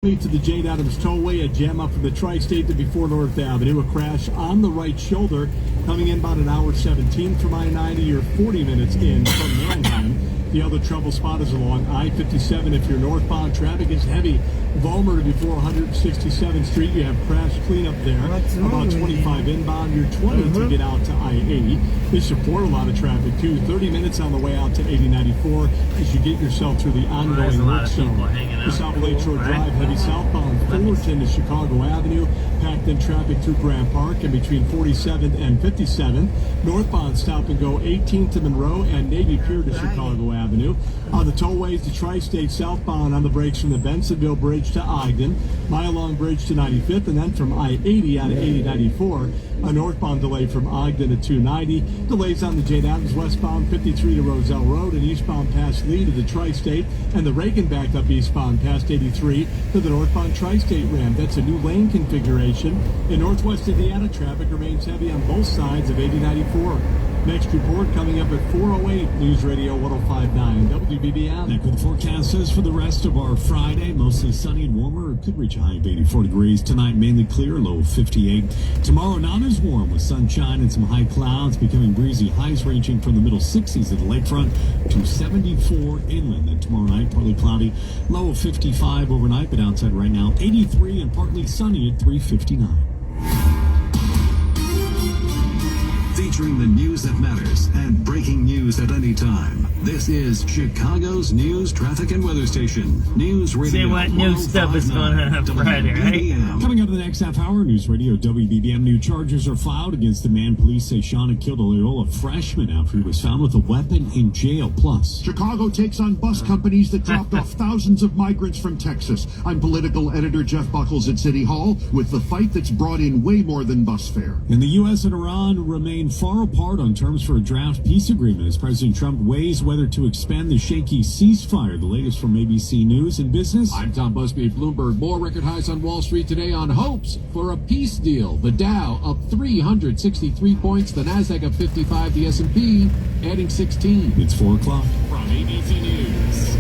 To the Jane Addams Tollway, a jam up from the Tri-State to before North Avenue. A crash on the right shoulder coming in about an hour 17 from I-90 or 40 minutes in from Manheim. The other trouble spot is along I-57. If you're northbound, traffic is heavy. Vollmer to before 167th Street. You have crash cleanup there. About 25 inbound. You're 20 to get out to I-80. They support a lot of traffic too. 30 minutes on the way out to 8094 as you get yourself through the ongoing work zone. The South Lakeshore Drive, heavy southbound, Fullerton to Chicago Avenue. Packed in traffic through Grant Park and between 47th and 57th. Northbound stop and go 18th to Monroe and Navy Pier to Chicago Avenue. On the tollways, the Tri-State southbound on the brakes from the Bensonville Bridge to Ogden, Mile Long Bridge to 95th, and then from I-80 out of 8094. A northbound delay from Ogden to 290. Delays on the Jane Addams westbound 53 to Roselle Road and eastbound past Lee to the Tri-State, and the Reagan backed up eastbound past 83 to the northbound Tri-State ramp. That's a new lane configuration. In northwest Indiana, traffic remains heavy on both sides of 8094. Next report coming up at 4:08, News Radio 105.9 WBBM. Next, the forecast says for the rest of our Friday, mostly sunny and warmer. It could reach a high of 84 degrees. Tonight, mainly clear, low of 58. Tomorrow, not as warm with sunshine and some high clouds, becoming breezy. Highs ranging from the middle 60s at the lakefront to 74 inland. Then tomorrow night, partly cloudy, low of 55 overnight, but outside right now, 83 and partly sunny at 3:59. Featuring the news that matters and breaking news at any time. This is Chicago's news, traffic, and weather station. News Radio. See what new stuff is going on Friday, right? Coming up in the next half hour, News Radio WBBM. New charges are filed against the man police say shot and killed a Loyola freshman after he was found with a weapon in jail. Plus, Chicago takes on bus companies that dropped off thousands of migrants from Texas. I'm political editor Jeff Buckles at City Hall with the fight that's brought in way more than bus fare. And the U.S. and Iran remain far apart on terms for a draft peace agreement as President Trump weighs whether to expand the shaky ceasefire. The latest from ABC News and Business. I'm Tom Busby at Bloomberg. More record highs on Wall Street today on hopes for a peace deal. The Dow up 363 points, the Nasdaq up 55, the S&P adding 16. It's 4 o'clock. From ABC News.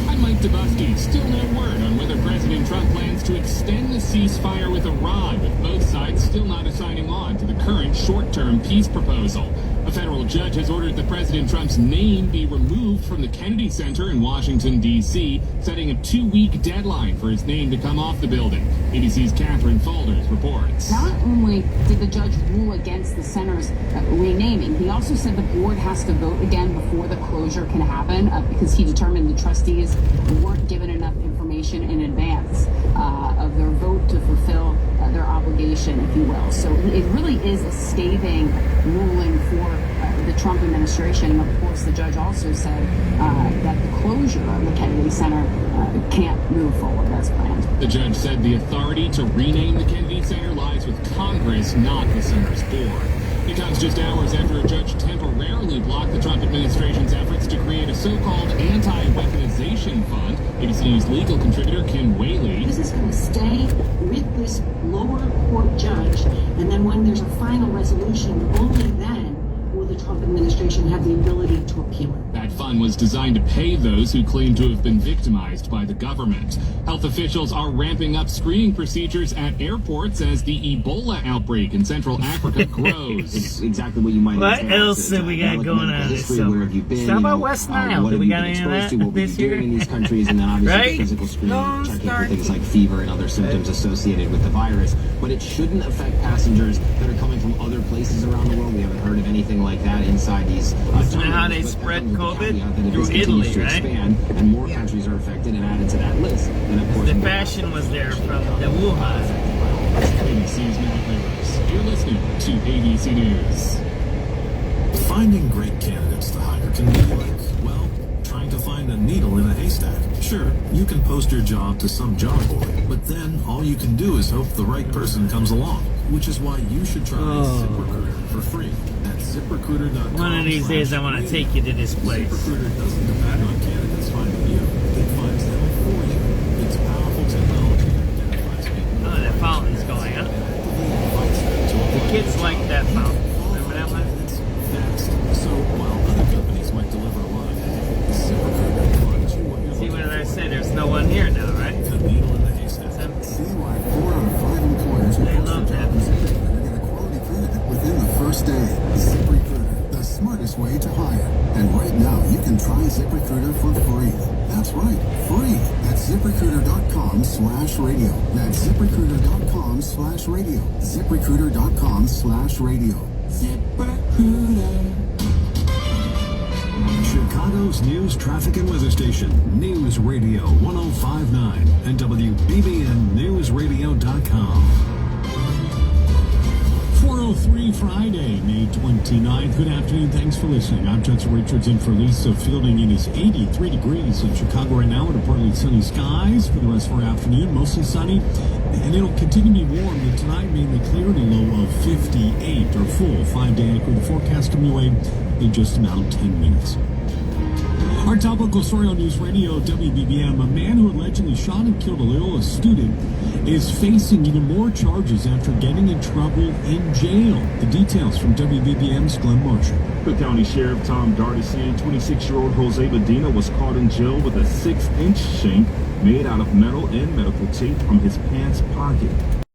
I'm Mike DeBusky. Still no word on whether President Trump plans to extend the ceasefire with Iran, with both sides still not assigning on to the current short-term peace proposal. A federal judge has ordered that President Trump's name be removed from the Kennedy Center in Washington, D.C., setting a 2-week deadline for his name to come off the building. ABC's Catherine Folders reports. Not only did the judge rule against the center's renaming, he also said the board has to vote again before the closure can happen because he determined the trustees weren't given enough information in advance of their vote to fulfill their obligation, if you will. So it really is a scathing ruling for the Trump administration. And of course, the judge also said that the closure of the Kennedy Center can't move forward as planned. The judge said the authority to rename the Kennedy Center lies with Congress, not the center's board. It comes just hours after a judge temporarily blocked the Trump administration's efforts to create a so-called anti-weaponization fund. ABC News legal contributor Kim Whaley. This is going to stay with this lower court judge, and then when there's a final resolution, only then will the Trump administration have the ability to appeal it. That fund was designed to pay those who claim to have been victimized by the government. Health officials are ramping up screening procedures at airports as the Ebola outbreak in Central Africa grows. It's exactly what you might What else have we got going on this summer? Where have you been? How about West Nile? Do we got any of that this year? In these countries, and then obviously Right? the physical screening, checking for things like fever and other symptoms associated with the virus. But it shouldn't affect passengers that are coming from other places around the world. We haven't heard of anything like that inside these Isn't that how they spread COVID? Through Italy, right? Expand, and more countries are affected and added to that list. And of course, The fashion was there from the Wuhan. ABC's Matt Rivers. You're listening to ABC News. Finding great candidates to hire can be like, well, trying to find a needle in a haystack. Sure, you can post your job to some job board, but then all you can do is hope the right person comes along, which is why you should try ZipRecruiter for free at ZipRecruiter.com. One of these days I want to take you to this place. ZipRecruiter doesn't depend on candidates finding you. It finds them for you. It's powerful technology that identifies people. Oh, that fountain's going up. The kids like that fountain. Remember that one? Fast. So while other companies might deliver a lot of hay, ZipRecruiter finds you what you're See looking what I for. said? There's no one here now, right? Could be ZipRecruiter.com/radio. That's ZipRecruiter.com/radio. ZipRecruiter.com/radio. ZipRecruiter. Chicago's news, traffic, and weather station. News Radio 1059 and WBBNNewsRadio.com. 4:03 Friday, May 29th. Good afternoon. Thanks for listening. I'm Judson Richards in for Lisa Fielding. It is 83 degrees in Chicago right now with partly sunny skies for the rest of our afternoon. Mostly sunny, and it'll continue to be warm. But tonight, mainly clear and a low of 58. Our full 5-day accurate forecast coming your way in just about 10 minutes. Our top local story on News Radio WBBM, a man who allegedly shot and killed a Loyola student is facing even more charges after getting in trouble in jail. The details from WBBM's Glenn Marshall. Cook County Sheriff Tom Darty saying 26-year-old Jose Medina was caught in jail with a 6-inch shank made out of metal and medical tape from his pants pocket.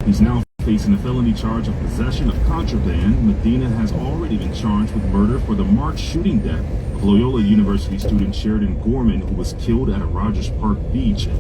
He's now facing a felony charge of possession of contraband. Medina has already been charged with murder for the March shooting death of Loyola University student Sheridan Gorman, who was killed at a Rogers Park beach.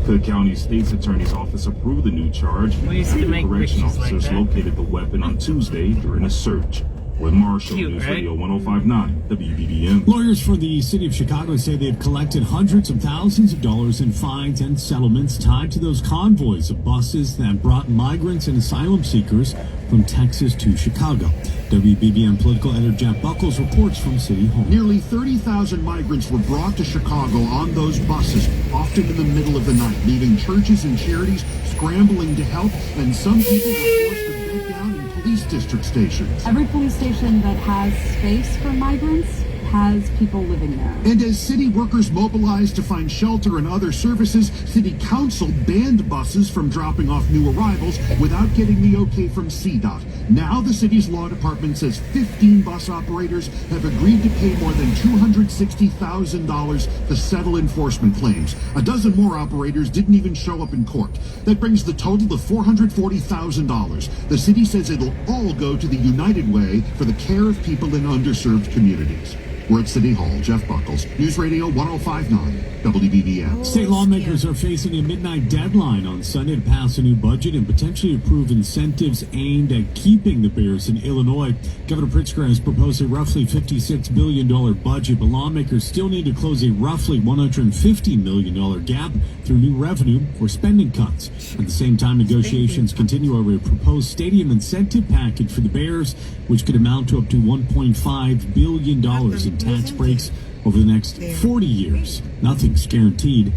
Cook County State's Attorney's Office approved the new charge. The correction officers located the weapon on Tuesday during a search. With Marshall, News Radio 1059 WBBM. Lawyers for the city of Chicago say they've collected hundreds of thousands of dollars in fines and settlements tied to those convoys of buses that brought migrants and asylum seekers from Texas to Chicago. WBBM political editor Jeff Buckles reports from City Hall. Nearly 30,000 migrants were brought to Chicago on those buses, often in the middle of the night, leaving churches and charities scrambling to help, and some people were forced to bed down in police district stations. Every police station that has space for migrants has people living there. And as city workers mobilized to find shelter and other services, City Council banned buses from dropping off new arrivals without getting the okay from CDOT. Now the city's law department says 15 bus operators have agreed to pay more than $260,000 to settle enforcement claims. A dozen more operators didn't even show up in court. That brings the total to $440,000. The city says it'll all go to the United Way for the care of people in underserved communities. We're at City Hall. Jeff Buckles, News Radio 1059 WBBM. State lawmakers are facing a midnight deadline on Sunday to pass a new budget and potentially approve incentives aimed at keeping the Bears in Illinois. Governor Pritzker has proposed a roughly $56 billion budget, but lawmakers still need to close a roughly $150 million gap through new revenue or spending cuts. At the same time, negotiations continue over a proposed stadium incentive package for the Bears, which could amount to up to $1.5 billion in tax breaks over the next 40 years. Nothing's guaranteed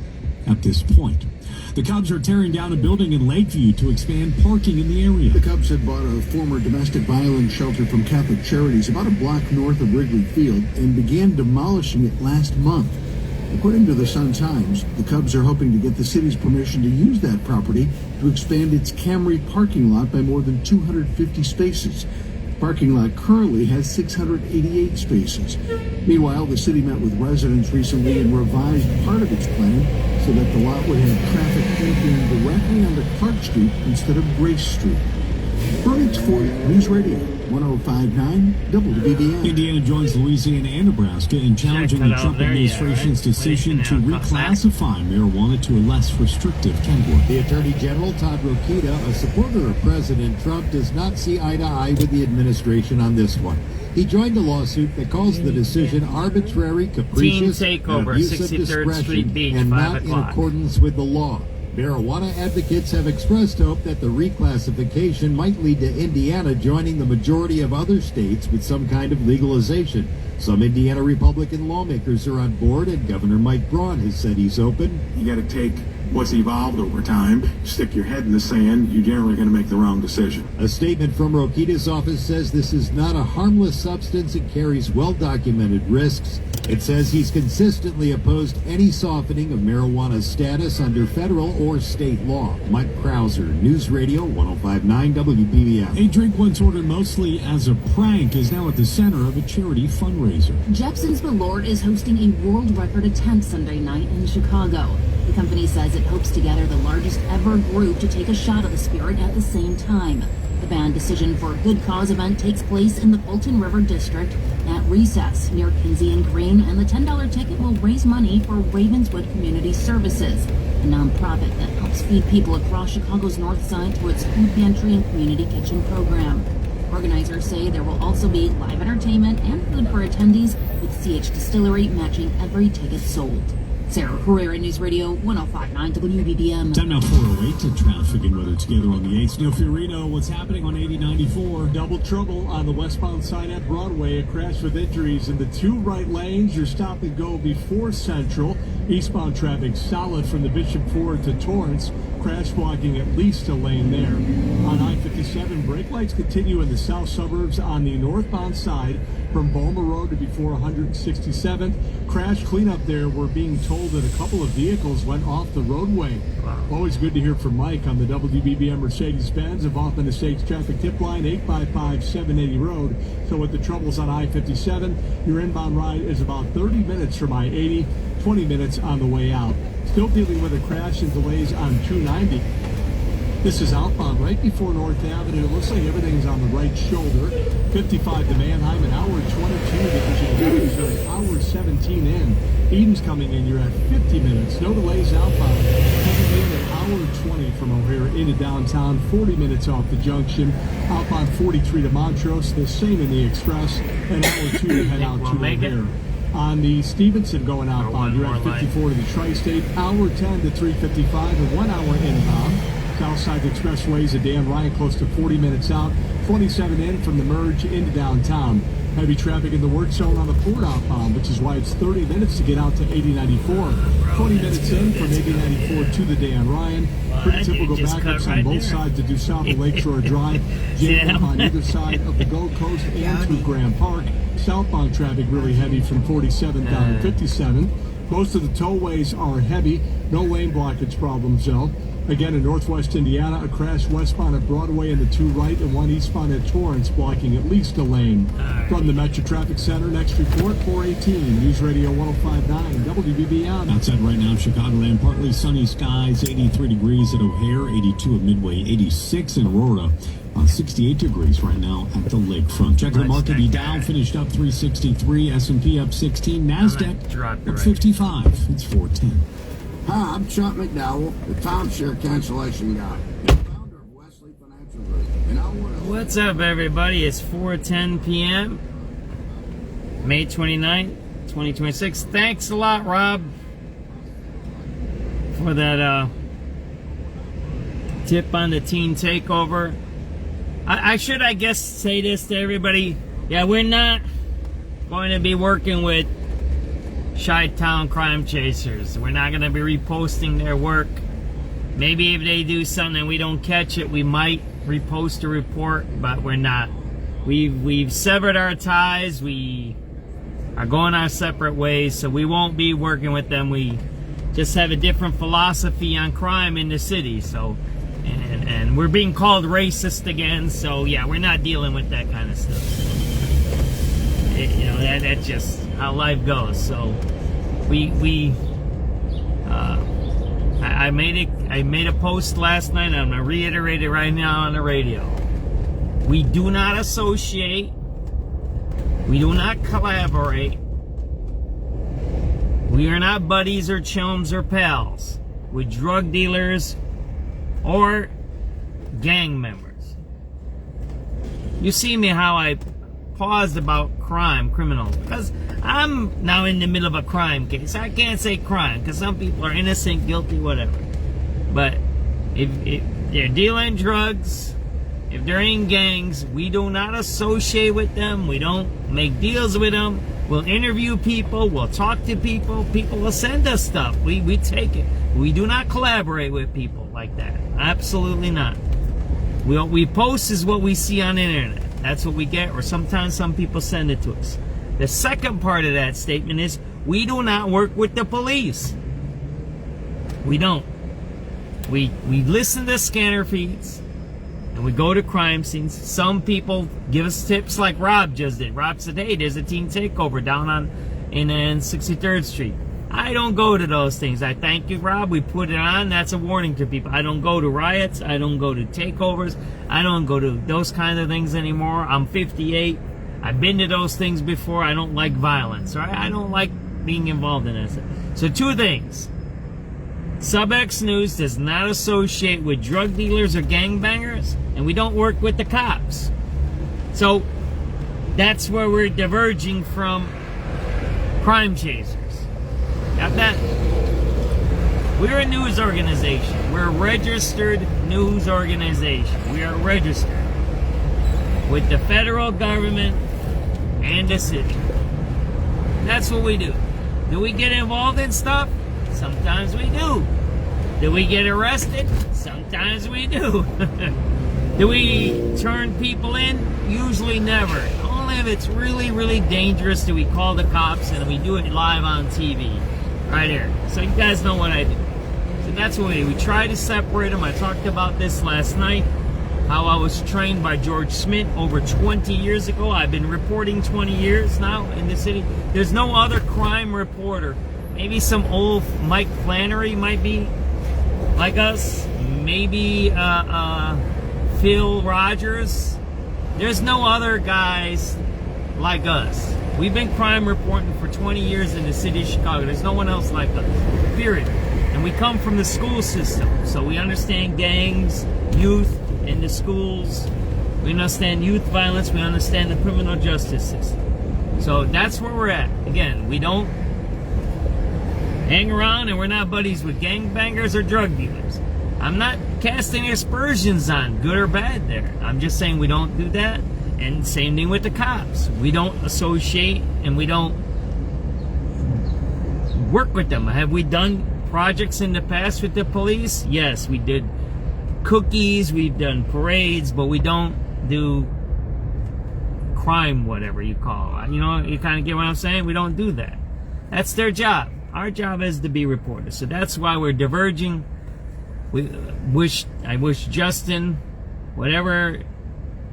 at this point. The Cubs are tearing down a building in Lakeview to expand parking in the area. The Cubs had bought a former domestic violence shelter from Catholic Charities about a block north of Wrigley Field and began demolishing it last month. According to the Sun-Times, the Cubs are hoping to get the city's permission to use that property to expand its Camry parking lot by more than 250 spaces. The parking lot currently has 688 spaces. Meanwhile, the city met with residents recently and revised part of its plan so that the lot would have traffic entering directly onto Clark Street instead of Grace Street. Verdicts for News Radio 1059 WBBM. Indiana joins Louisiana and Nebraska in challenging the Trump administration's decision to reclassify marijuana to a less restrictive category. The Attorney General, Todd Rokita, a supporter of President Trump, does not see eye to eye with the administration on this one. He joined a lawsuit that calls the decision arbitrary, capricious, and abuse of discretion, and not in accordance with the law. Marijuana advocates have expressed hope that the reclassification might lead to Indiana joining the majority of other states with some kind of legalization. Some Indiana Republican lawmakers are on board, and Governor Mike Braun has said he's open. You got to take what's evolved over time, stick your head in the sand, you're generally going to make the wrong decision. A statement from Rokita's office says this is not a harmless substance. It carries well-documented risks. It says he's consistently opposed any softening of marijuana's status under federal or state law. Mike Krauser, News Radio 1059 WBBM. A drink once ordered mostly as a prank is now at the center of a charity fundraiser. Jepson's Malort is hosting a world record attempt Sunday night in Chicago. The company says it hopes to gather the largest ever group to take a shot of the spirit at the same time. The ban decision for a good cause event takes place in the Fulton River District at Recess near Kinsey and Green, and the $10 ticket will raise money for Ravenswood Community Services, a nonprofit that helps feed people across Chicago's North Side through its food pantry and community kitchen program. Organizers say there will also be live entertainment and food for attendees, with CH Distillery matching every ticket sold. Sarah Herrera, News Radio 105.9 WBBM. Time now 408 to traffic and weather together on the 8th. Neil Fiorino, what's happening on 8094? Double trouble on the westbound side at Broadway. A crash with injuries in the two right lanes. Your stop and go before Central. Eastbound traffic solid from the Bishop Ford to Torrance. Crash blocking at least a lane there. On I-57, brake lights continue in the south suburbs on the northbound side from Balmer Road to before 167th. Crash cleanup there. We're being told that a couple of vehicles went off the roadway. Wow. Always good to hear from Mike on the WBBM Mercedes-Benz of Hoffman Estates traffic tip line 855-780 Road. So with the troubles on I-57, your inbound ride is about 30 minutes from I-80, 20 minutes on the way out. Still dealing with a crash and delays on 290. This is outbound right before North Avenue. It looks like everything's on the right shoulder. 55 to Manheim, an hour 22 to Virginia. Hour 17 in. Eden's coming in. You're at 50 minutes. No delays outbound. Coming in an hour 20 from O'Hare into downtown. 40 minutes off the junction. Outbound 43 to Montrose. The same in the Express. An hour 2 to head out to O'Hare. On the Stevenson going outbound, you're at 54 to the Tri-State. Hour 10 to 355 and 1 hour inbound. Southside Expressways at Dan Ryan close to 40 minutes out. 27 in from the merge into downtown. Heavy traffic in the work zone on the Port outbound, which is why it's 30 minutes to get out to 8094. 20 minutes in from 8094 to the Dan Ryan. Pretty typical backups on both sides to do south of Lakeshore Drive. Jam on either side of the Gold Coast and through Graham Park. Southbound traffic really heavy from 47 down to 57. Most of the tollways are heavy. No lane blockage problems though. Again, in northwest Indiana, a crash westbound at Broadway in the two right and one eastbound at Torrance, blocking at least a lane. From the Metro Traffic Center, next report, 418, News Radio 105.9, WBBM. Outside right now, Chicagoland, partly sunny skies, 83 degrees at O'Hare, 82 at Midway, 86 in Aurora. 68 degrees right now at the lakefront. Check the market. The Dow finished up 363, S&P up 16, NASDAQ up 55. It's 410. Hi, I'm Chuck McDowell, the timeshare cancellation guy, founder of Wesley Financial Group. And I want to... What's up, everybody? It's 4:10 p.m. May 29th, 2026. Thanks a lot, Rob, for that tip on the teen takeover. I should, I guess, say this to everybody. Yeah, we're not going to be working with Chi-Town crime chasers. We're not going to be reposting their work. Maybe if they do something and we don't catch it, we might repost a report, but we're not. We've severed our ties. We are going our separate ways, so we won't be working with them. We just have a different philosophy on crime in the city. So, and we're being called racist again. So yeah, we're not dealing with that kind of stuff. You know, that's just how life goes. So I made a post last night. I'm gonna reiterate it right now on the radio. We do not associate. We do not collaborate. We are not buddies or chums or pals with drug dealers or gang members. You see me how I paused about criminals, because I'm now in the middle of a crime case. I can't say crime because some people are innocent, guilty, whatever. But if they're dealing drugs, if they're in gangs, we do not associate with them. We don't make deals with them. We'll interview people. We'll talk to people. People will send us stuff. We take it. We do not collaborate with people like that. Absolutely not. What we post is what we see on the internet. That's what we get, or sometimes some people send it to us. The second part of that statement is we do not work with the police. We don't. We listen to scanner feeds and we go to crime scenes. Some people give us tips like Rob just did. Rob said, hey, there's a teen takeover down in 63rd Street. I don't go to those things. I thank you, Rob. We put it on. That's a warning to people. I don't go to riots. I don't go to takeovers. I don't go to those kind of things anymore. I'm 58. I've been to those things before. I don't like violence. Right? I don't like being involved in this. So 2 things. SubX.News does not associate with drug dealers or gangbangers, and we don't work with the cops. So that's where we're diverging from crime chasers. Got that? We're a news organization. We're a registered news organization. We are registered with the federal government and the city. That's what we do. Do we get involved in stuff? Sometimes we do. Do we get arrested? Sometimes we do. Do we turn people in? Usually never. Only if it's really, really dangerous do we call the cops, and we do it live on TV. Right here. So you guys know what I do. So that's what we do. We try to separate them. I talked about this last night. How I was trained by George Smith over 20 years ago. I've been reporting 20 years now in the city. There's no other crime reporter. Maybe some old Mike Flannery might be like us. Maybe Phil Rogers. There's no other guys like us. We've been crime reporting for 20 years in the city of Chicago. There's no one else like us, period. And we come from the school system, so we understand gangs, youth in the schools. We understand youth violence. We understand the criminal justice system. So that's where we're at. Again, we don't hang around, and we're not buddies with gangbangers or drug dealers. I'm not casting aspersions on good or bad there. I'm just saying we don't do that. And same thing with the cops. We don't associate, and we don't work with them. Have we done projects in the past with the police? Yes, we did cookies, we've done parades, but we don't do crime, whatever you call it. You know, you kind of get what I'm saying? We don't do that. That's their job. Our job is to be reporters. So that's why we're diverging. I wish Justin whatever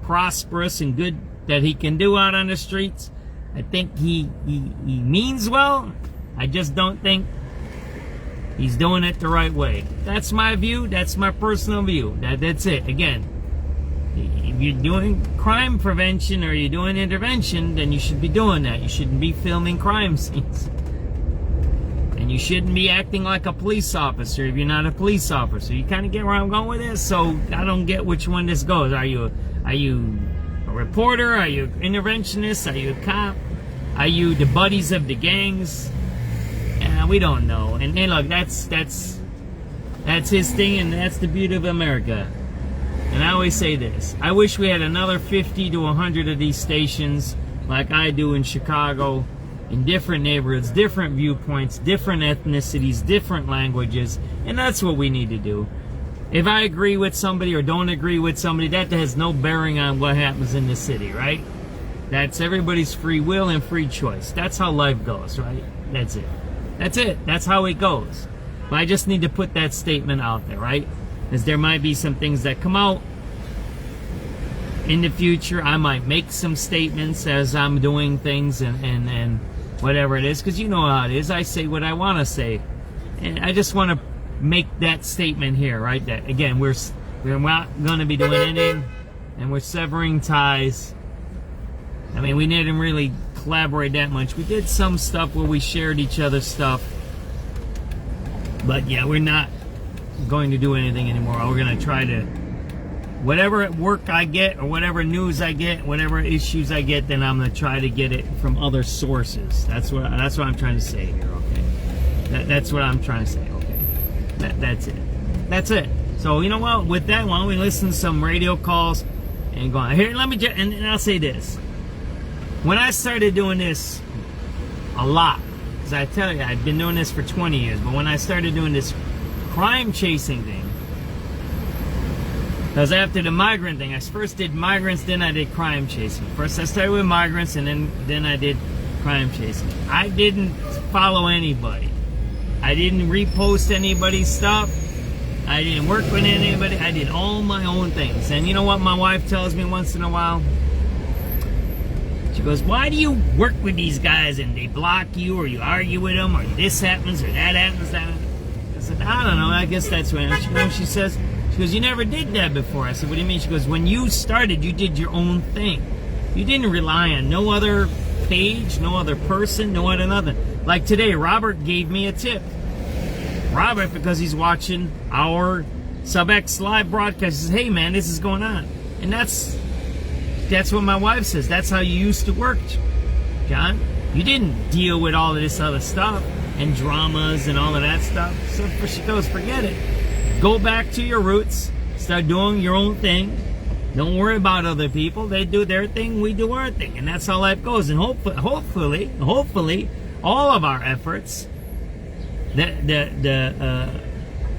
prosperous and good that he can do out on the streets. I think he means well. I just don't think he's doing it the right way. That's my view. That's my personal view. That's it. Again, if you're doing crime prevention or you're doing intervention, then you should be doing that. You shouldn't be filming crime scenes. And you shouldn't be acting like a police officer if you're not a police officer. You kind of get where I'm going with this? So I don't get which one this goes. Are you a reporter? Are you an interventionist? Are you a cop? Are you the buddies of the gangs? We don't know. And look, that's his thing, and that's the beauty of America. And I always say this. I wish we had another 50 to 100 of these stations like I do in Chicago, in different neighborhoods, different viewpoints, different ethnicities, different languages, and that's what we need to do. If I agree with somebody or don't agree with somebody, that has no bearing on what happens in the city, right? That's everybody's free will and free choice. That's how life goes, right? That's it. That's it. That's how it goes. But I just need to put that statement out there, right? Because there might be some things that come out in the future. I might make some statements as I'm doing things and whatever it is, because you know how it is. I say what I want to say, and I just want to make that statement here, right? That again, we're not going to be doing anything, and we're severing ties. I mean, we didn't really collaborate that much. We did some stuff where we shared each other's stuff, but yeah, we're not going to do anything anymore. We're going to try to, whatever work I get or whatever news I get, whatever issues I get, then I'm going to try to get it from other sources. That's what I'm trying to say here, okay? That's what I'm trying to say, okay? That's it. That's it. So, you know what? With that, why don't we listen to some radio calls and go on. Here, let me just, and I'll say this. When I started doing this a lot, because I tell you, I've been doing this for 20 years, but when I started doing this crime chasing thing, because after the migrant thing, I first did migrants, then I did crime chasing. First I started with migrants, and then I did crime chasing. I didn't follow anybody. I didn't repost anybody's stuff. I didn't work with anybody. I did all my own things. And you know what my wife tells me once in a while? She goes, why do you work with these guys and they block you, or you argue with them, or this happens or that happens? I said, I don't know. I guess that's when. She says, you never did that before. I said, what do you mean? She goes, when you started, you did your own thing. You didn't rely on no other page, no other person, no other nothing. Like today, Robert gave me a tip. Robert, because he's watching our SubX live broadcast, says, hey man, this is going on. And that's what my wife says. That's how you used to work, John. You didn't deal with all of this other stuff and dramas and all of that stuff. So she goes, forget it. Go back to your roots. Start doing your own thing. Don't worry about other people. They do their thing, we do our thing. And that's how life goes. And hopefully, all of our efforts, the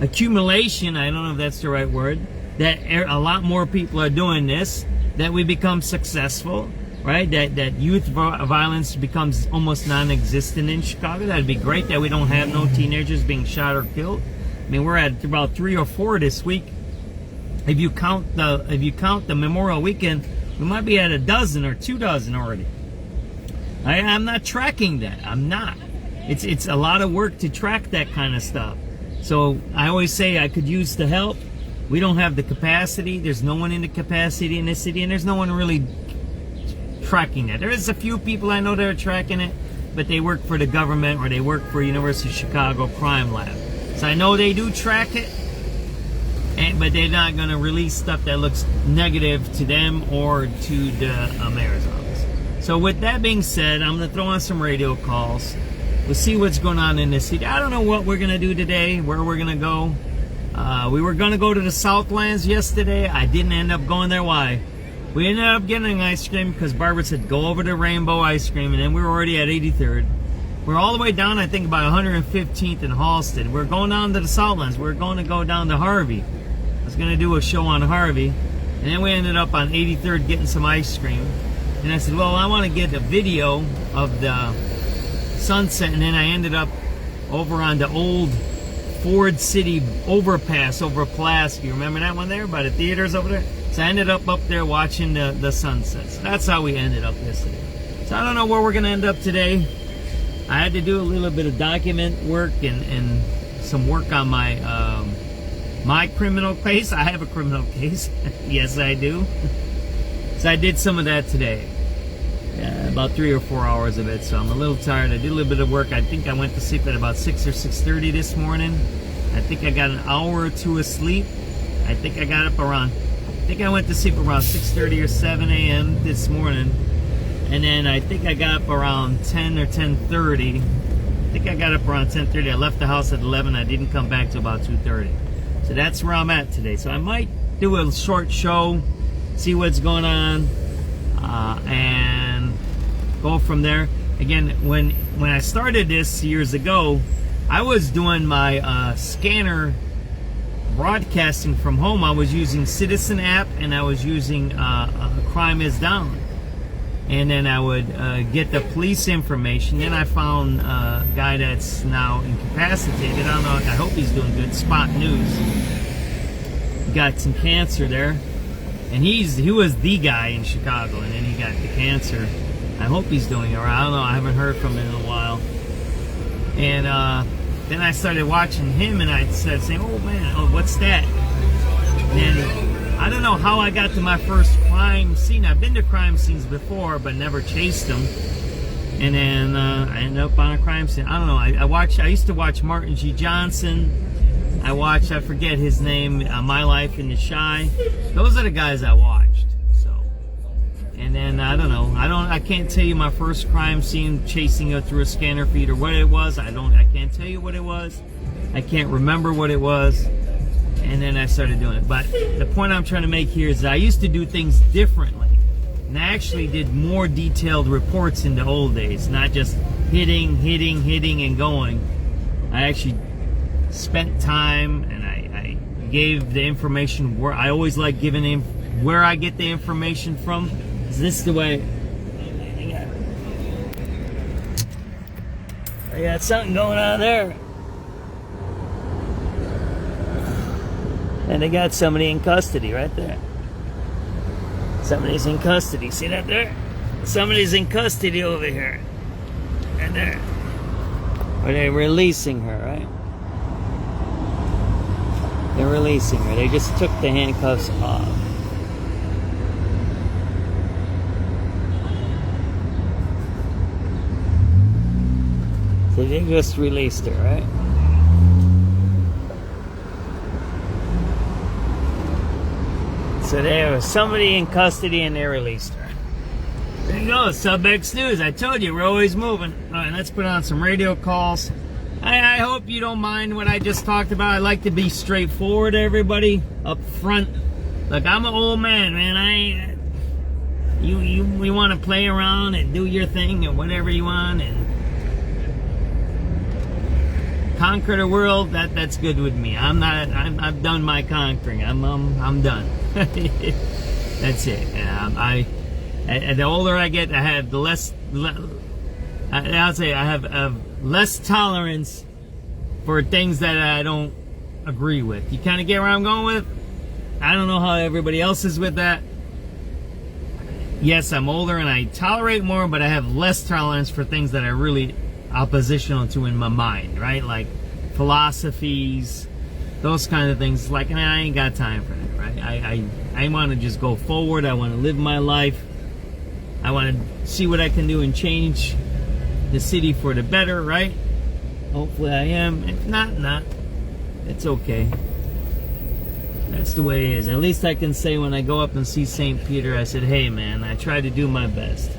accumulation, I don't know if that's the right word, that a lot more people are doing this, that we become successful, right? That youth violence becomes almost non-existent in Chicago. That'd be great, that we don't have no teenagers being shot or killed. I mean, we're at about 3 or 4 this week. If you count the Memorial Weekend, we might be at 12 or 24 already. I'm not tracking that. I'm not. It's a lot of work to track that kind of stuff. So I always say I could use the help. We don't have the capacity. There's no one in the capacity in this city, and there's no one really tracking that. There is a few people I know that are tracking it, but they work for the government or they work for University of Chicago Crime Lab. So I know they do track it, but they're not going to release stuff that looks negative to them or to the mayor's office. So with that being said, I'm going to throw on some radio calls. We'll see what's going on in this city. I don't know what we're going to do today, where we're going to go. We were going to go to the Southlands yesterday. I didn't end up going there. Why? We ended up getting ice cream because Barbara said go over to Rainbow Ice Cream, and then we were already at 83rd. We're all the way down, I think, about 115th in Halsted. We're going down to the Southlands. We're going to go down to Harvey. I was going to do a show on Harvey, and then we ended up on 83rd getting some ice cream. And I said, well, I want to get a video of the sunset, and then I ended up over on the old Ford City overpass over Pulaski. Remember that one there by the theaters over there? So I ended up there watching the sunsets. That's how we ended up yesterday. So I don't know where we're going to end up today. I had to do a little bit of document work and some work on my criminal case. I have a criminal case. Yes, I do. So I did some of that today. About 3 or 4 hours of it, so I'm a little tired. I did a little bit of work. I think I went to sleep at about 6 or 6:30 this morning. I think I got an hour or two of sleep. I think I went to sleep around 6:30 or 7 a.m. this morning. And then I think I got up around 10 or 10:30. I think I got up around 10:30. I left the house at 11. I didn't come back till about 2:30. So that's where I'm at today. So I might do a short show, see what's going on, and go from there. Again, when I started this years ago, I was doing my scanner broadcasting from home. I was using Citizen app, and I was using Crime Is Down. And then I would get the police information. Then I found a guy that's now incapacitated. I don't know, I hope he's doing good. SubX.News. He got some cancer there. And he was the guy in Chicago, and then he got the cancer. I hope he's doing all right. I don't know. I haven't heard from him in a while. And then I started watching him, and I started saying, oh, man, what's that? And then I don't know how I got to my first crime scene. I've been to crime scenes before, but never chased them. And then I ended up on a crime scene. I don't know. I used to watch Martin G. Johnson. I forget his name, My Life in the Shy. Those are the guys I watched. So, and then I don't know. I can't tell you my first crime scene, chasing it through a scanner feed or what it was. I can't tell you what it was. I can't remember what it was. And then I started doing it. But the point I'm trying to make here is that I used to do things differently. And I actually did more detailed reports in the old days, not just hitting, and going. I actually spent time, and I gave the information where I always like giving him where I get the information from. Is this the way? I got something going on there. And they got somebody in custody right there. Somebody's in custody. See that there? Somebody's in custody over here. And they're releasing her, right? They're releasing her. They just took the handcuffs off. So they just released her, right? So there was somebody in custody and they released her. There you go, SubX.News. I told you, we're always moving. All right, let's put on some radio calls. I hope you don't mind what I just talked about. I like to be straightforward to everybody up front. Look, I'm an old man, man. You want to play around and do your thing and whatever you want and conquer the world. That's good with me. I've done my conquering. I'm done. That's it. The older I get, I have I have less tolerance for things that I don't agree with. You kind of get where I'm going with? I don't know how everybody else is with that. Yes, I'm older and I tolerate more, but I have less tolerance for things that are really oppositional to in my mind, right? Like philosophies, those kind of things. Like, I ain't got time for that, right? I want to just go forward. I want to live my life. I want to see what I can do and change the city for the better, right? Hopefully I am. If not, it's okay. That's the way it is. At least I can say when I go up and see St. Peter, I said, hey man, I tried to do my best.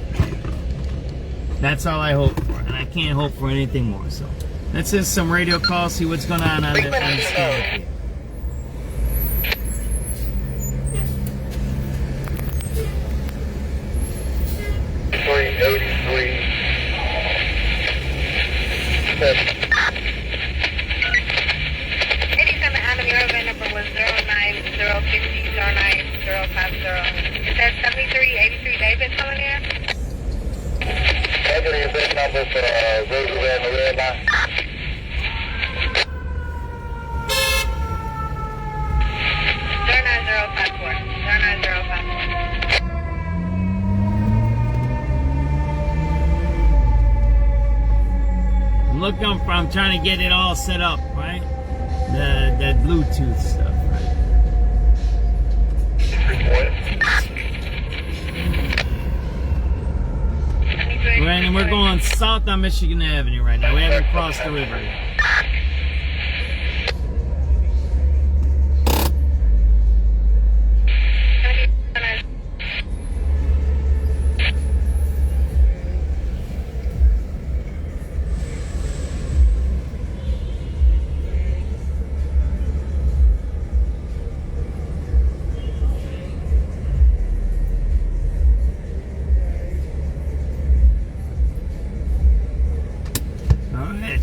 That's all I hope for, and I can't hope for anything more. So let's just some radio calls, see what's going on the scale. 87 Adam, your event number was 09050-09050. Is that 7383 David coming in? That's the event number for Roosevelt and the red line. 09054. 09054. Look, I'm trying to get it all set up, right? That Bluetooth stuff, right? And we're going south on Michigan Avenue right now. We haven't crossed the river yet.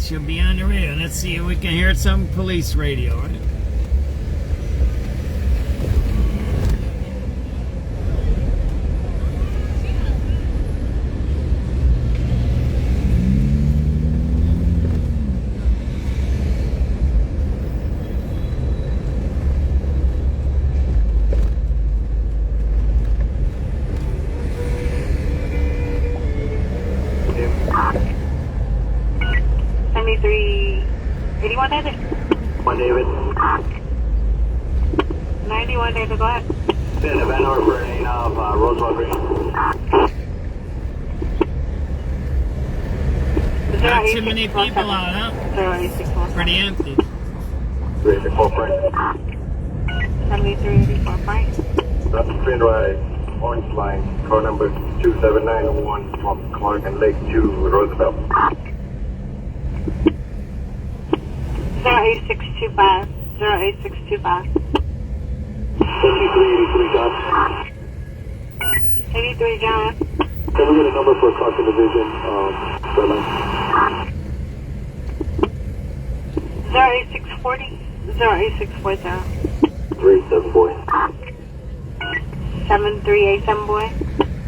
She'll be on the radio. Let's see if we can hear some police radio, right? David. 91 David, go ahead. Send event number for an of Roswell Green. Not too many people out, huh? 08617. Pretty empty. 384 Frank. 7384 Frank. Spin right, orange line, car number 27901 from Clark and Lake to Roosevelt. 08625. 08625. 7383 John. 83 John. Can we get a number for Clark Division? 08640. 08640. 374. 7387 boy.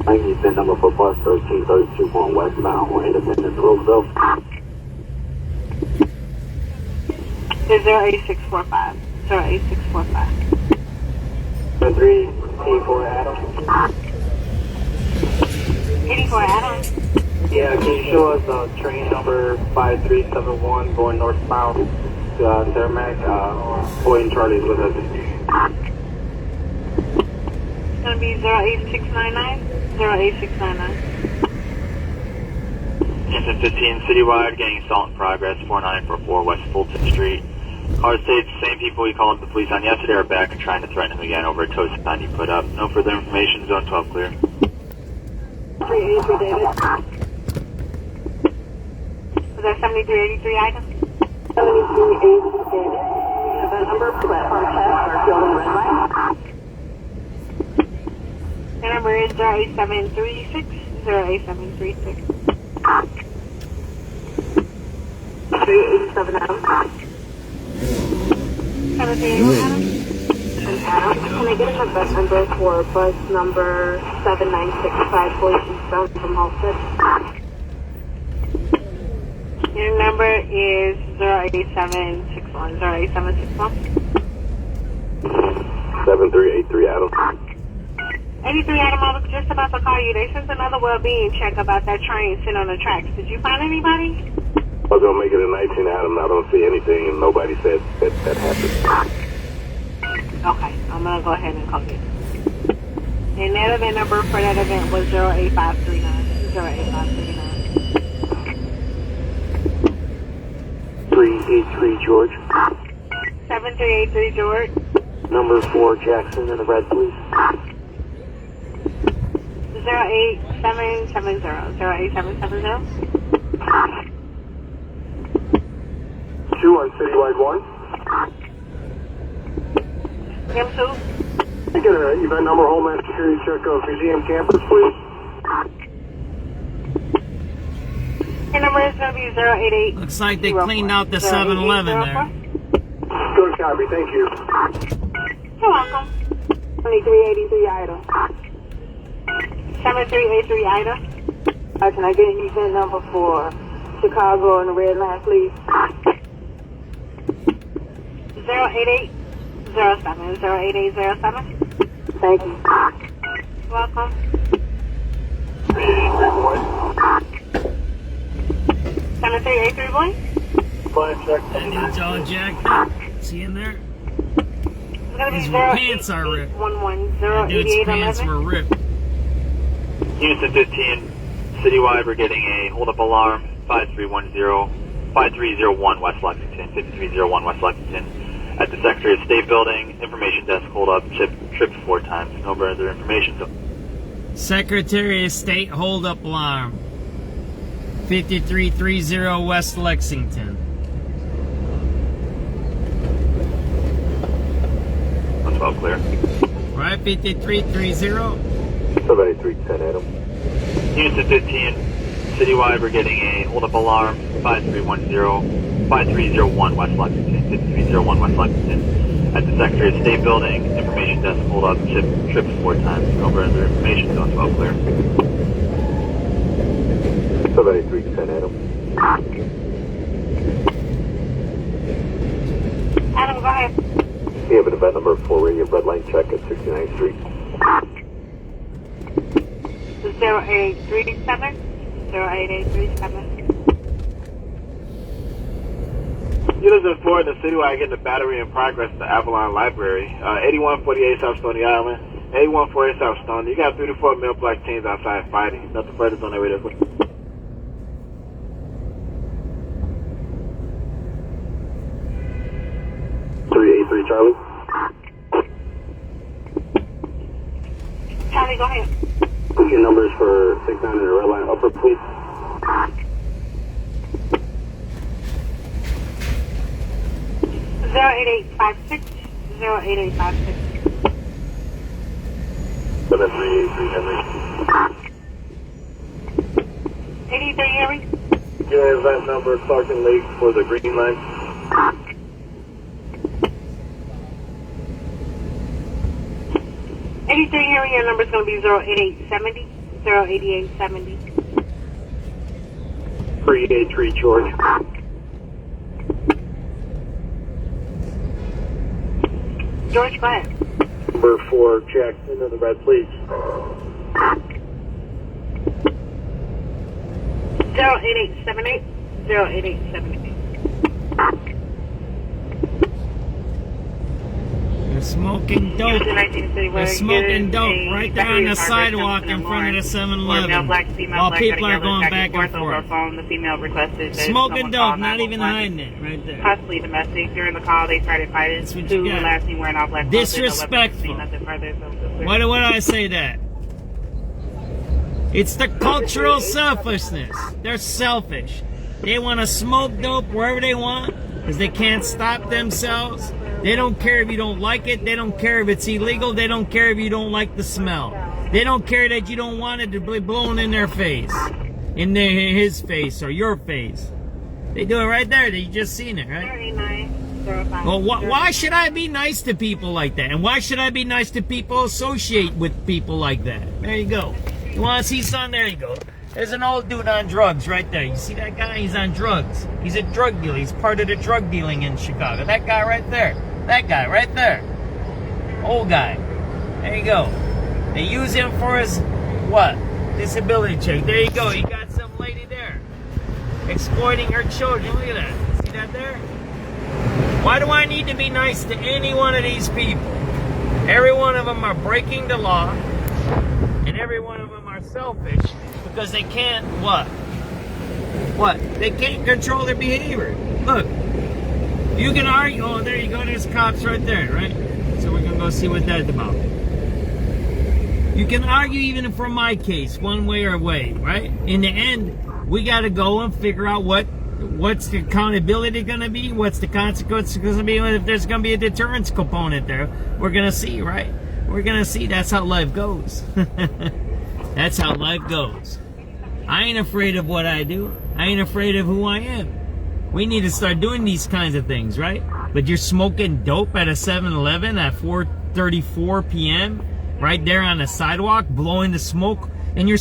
I need the number for bus 1332 westbound on Independence Roosevelt. 08645. 08645. 384 Adam. 84 Adam. Yeah, can you show us train number 5371 going northbound to Cermak? Boy and Charlie's with us. It's going to be 08699. 08699. Engine 15 citywide, getting assault in progress, 4944 West Fulton Street. Car states the same people we called the police on yesterday are back and trying to threaten him again over a tow sign you put up. No further information, zone 12 clear. 383 David. Was that 7383 item? 7383 David. The number, platform check, or field and red line. The number is 08736. 08736. 387 Adam. 731 Adam. Adam, can I get a bus number for bus number 7965 eastbound from Halstead? Your number is 08761. 08761. 7383 Adam. 83 Adam, I was just about to call you. They sent another well-being check about that train sitting on the tracks. Did you find anybody? I was going to make it a 19 Adam. I don't see anything, and nobody said that happened. Okay, I'm going to go ahead and call you. And that event number for that event was 08539. 08539. 383 George. 7383 George. Number 4 Jackson in the red, please. 08770. 08770. 2 on Citywide 1. M2. Can I get an event number, Homeland Security check of Museum Campus, please? Your number is going to be 088. Looks like they cleaned out the 7-Eleven there. Good copy, thank you. You're welcome. 2383 Ida. 7383 Ida. Can I get an event number for Chicago on the red line, please? 08807. 08807. Thank you. You're welcome. 7383 boy. Fine, check. And it's all Jack. See in there? It's going to be His pants are ripped. 110 Dude's pants were ripped. Unit 15 citywide, we're getting a hold-up alarm, 5301 West Lexington, 5301 West Lexington. At the Secretary of State building, information desk hold-up, tripped 4 times. No further information. Secretary of State hold-up alarm, 5330 West Lexington. That's well clear. Right, 5330. 7310 Adam. Unit 15 citywide, we're getting a hold-up alarm, 5301 West Lexington, 5301 West Lexington. At the Secretary of State building, information desk hold-up, tripped 4 times. No further information, zone 12 clear. 7310 Adam. Adam, go ahead. You have an event number for radio red line check at 69th Street. 08837. 08837. Units 4 in the citywide getting the battery in progress to Avalon Library. 8148 South Stony Island. 8148 South Stony. You got 3 to 4 male black teens outside fighting. Nothing further on their way this way. Charlie. Charlie, go ahead. Put your numbers for 69 in the red line upper, please. Zero 8856. 08856. 7383 Henry. 83 Henry. Give me event number Clarkson Lake for the green line. 83 Henry, your number is going to be 08870. 08870. 383 George. George, go ahead. Number 4 Jackson in the red, please. 08878. 08878. They're smoking dope. They're smoking dope right there on the sidewalk in front of the 7-Eleven while people are going back and forth. The female requested smoking dope, not even hiding it right there. Possibly domestic. During the call, they started fighting. That's what Two you got. last seen wearing all black. Disrespectful. Why do I say that? It's the cultural selfishness. They're selfish. They want to smoke dope wherever they want because they can't stop themselves. They don't care if you don't like it. They don't care if it's illegal. They don't care if you don't like the smell. They don't care that you don't want it to be blown in their face, in his face or your face. They do it right there. You just seen it, right? Well, why should I be nice to people like that? And why should I be nice to people associate with people like that? There you go. You want to see something? There you go. There's an old dude on drugs right there. You see that guy? He's on drugs. He's a drug dealer. He's part of the drug dealing in Chicago. That guy right there. That guy right there. Old guy. There you go. They use him for his, what? Disability check. There you go. You got some lady there exploiting her children. Look at that. See that there? Why do I need to be nice to any one of these people? Every one of them are breaking the law, and every one of them are selfish because they can't, what? What? They can't control their behavior. Look. You can argue. Oh, there you go. There's cops right there, right? So we're going to go see what that's about. You can argue even for my case, one way or way, right? In the end, we got to go and figure out what's the accountability going to be, what's the consequences going to be, if there's going to be a deterrence component there. We're going to see, right? We're going to see. That's how life goes. That's how life goes. I ain't afraid of what I do. I ain't afraid of who I am. We need to start doing these kinds of things, right? But you're smoking dope at a 7-Eleven at 4:34 p.m. right there on the sidewalk, blowing the smoke, and you're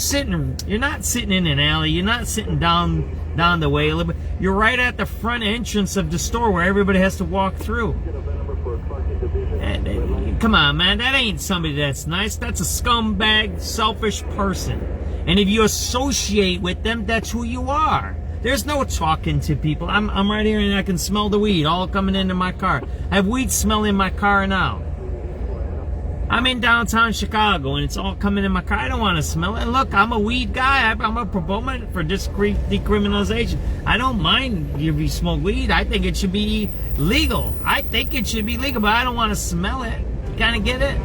not sitting in an alley, you're not sitting down the way a little bit. You're right at the front entrance of the store where everybody has to walk through. Come on, man, that ain't somebody that's nice. That's a scumbag, selfish person. And if you associate with them, that's who you are. There's no talking to people. I'm right here and I can smell the weed all coming into my car. I have weed smell in my car now. I'm in downtown Chicago and it's all coming in my car. I don't want to smell it. Look, I'm a weed guy. I'm a proponent for decriminalization. I don't mind if you smoke weed. I think it should be legal. I think it should be legal, but I don't want to smell it. You kind of get it?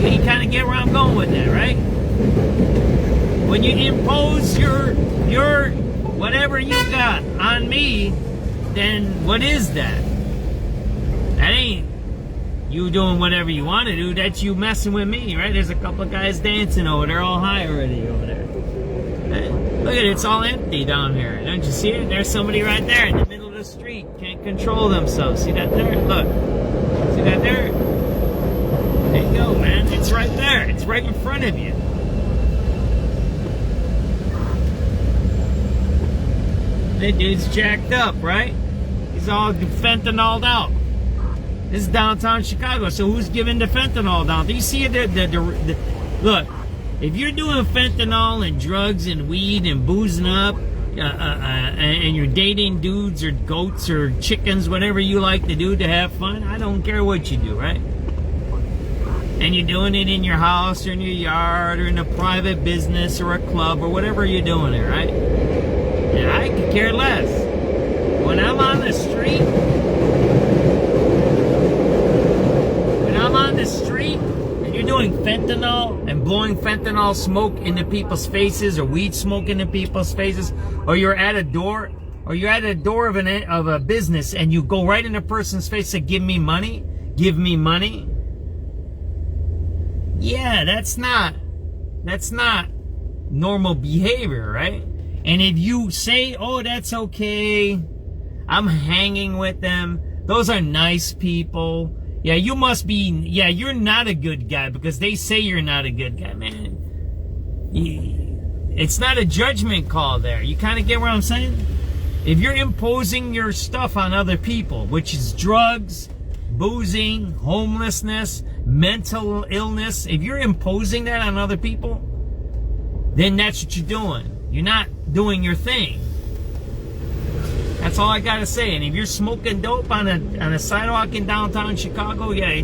You kind of get where I'm going with that, right? When you impose your whatever you got on me, then what is that? That ain't you doing whatever you want to do. That's you messing with me, right? There's a couple of guys dancing over there, all high already over there. Look at it, it's all empty down here. Don't you see it? There's somebody right there in the middle of the street. Can't control themselves. See that there? Look. See that there? There you go, man. It's right there. It's right in front of you. That dude's jacked up, right? He's all fentanyled out. This is downtown Chicago, so who's giving the fentanyl down? Do you see it? Look, if you're doing fentanyl and drugs and weed and boozing up, and you're dating dudes or goats or chickens, whatever you like to do to have fun, I don't care what you do, right? And you're doing it in your house or in your yard or in a private business or a club or whatever you're doing it, right? And I could care less. When I'm on the street, and you're doing fentanyl and blowing fentanyl smoke into people's faces or weed smoke into people's faces, or you're at a door of a business and you go right in a person's face and give me money. Yeah, that's not normal behavior, right? And if you say, oh, that's okay, I'm hanging with them, those are nice people, yeah, you must be, yeah, you're not a good guy because they say you're not a good guy, man. It's not a judgment call there. You kind of get what I'm saying? If you're imposing your stuff on other people, which is drugs, boozing, homelessness, mental illness, if you're imposing that on other people, then that's what you're doing. You're not doing your thing. That's all I gotta say. And if you're smoking dope on a sidewalk in downtown Chicago, yeah,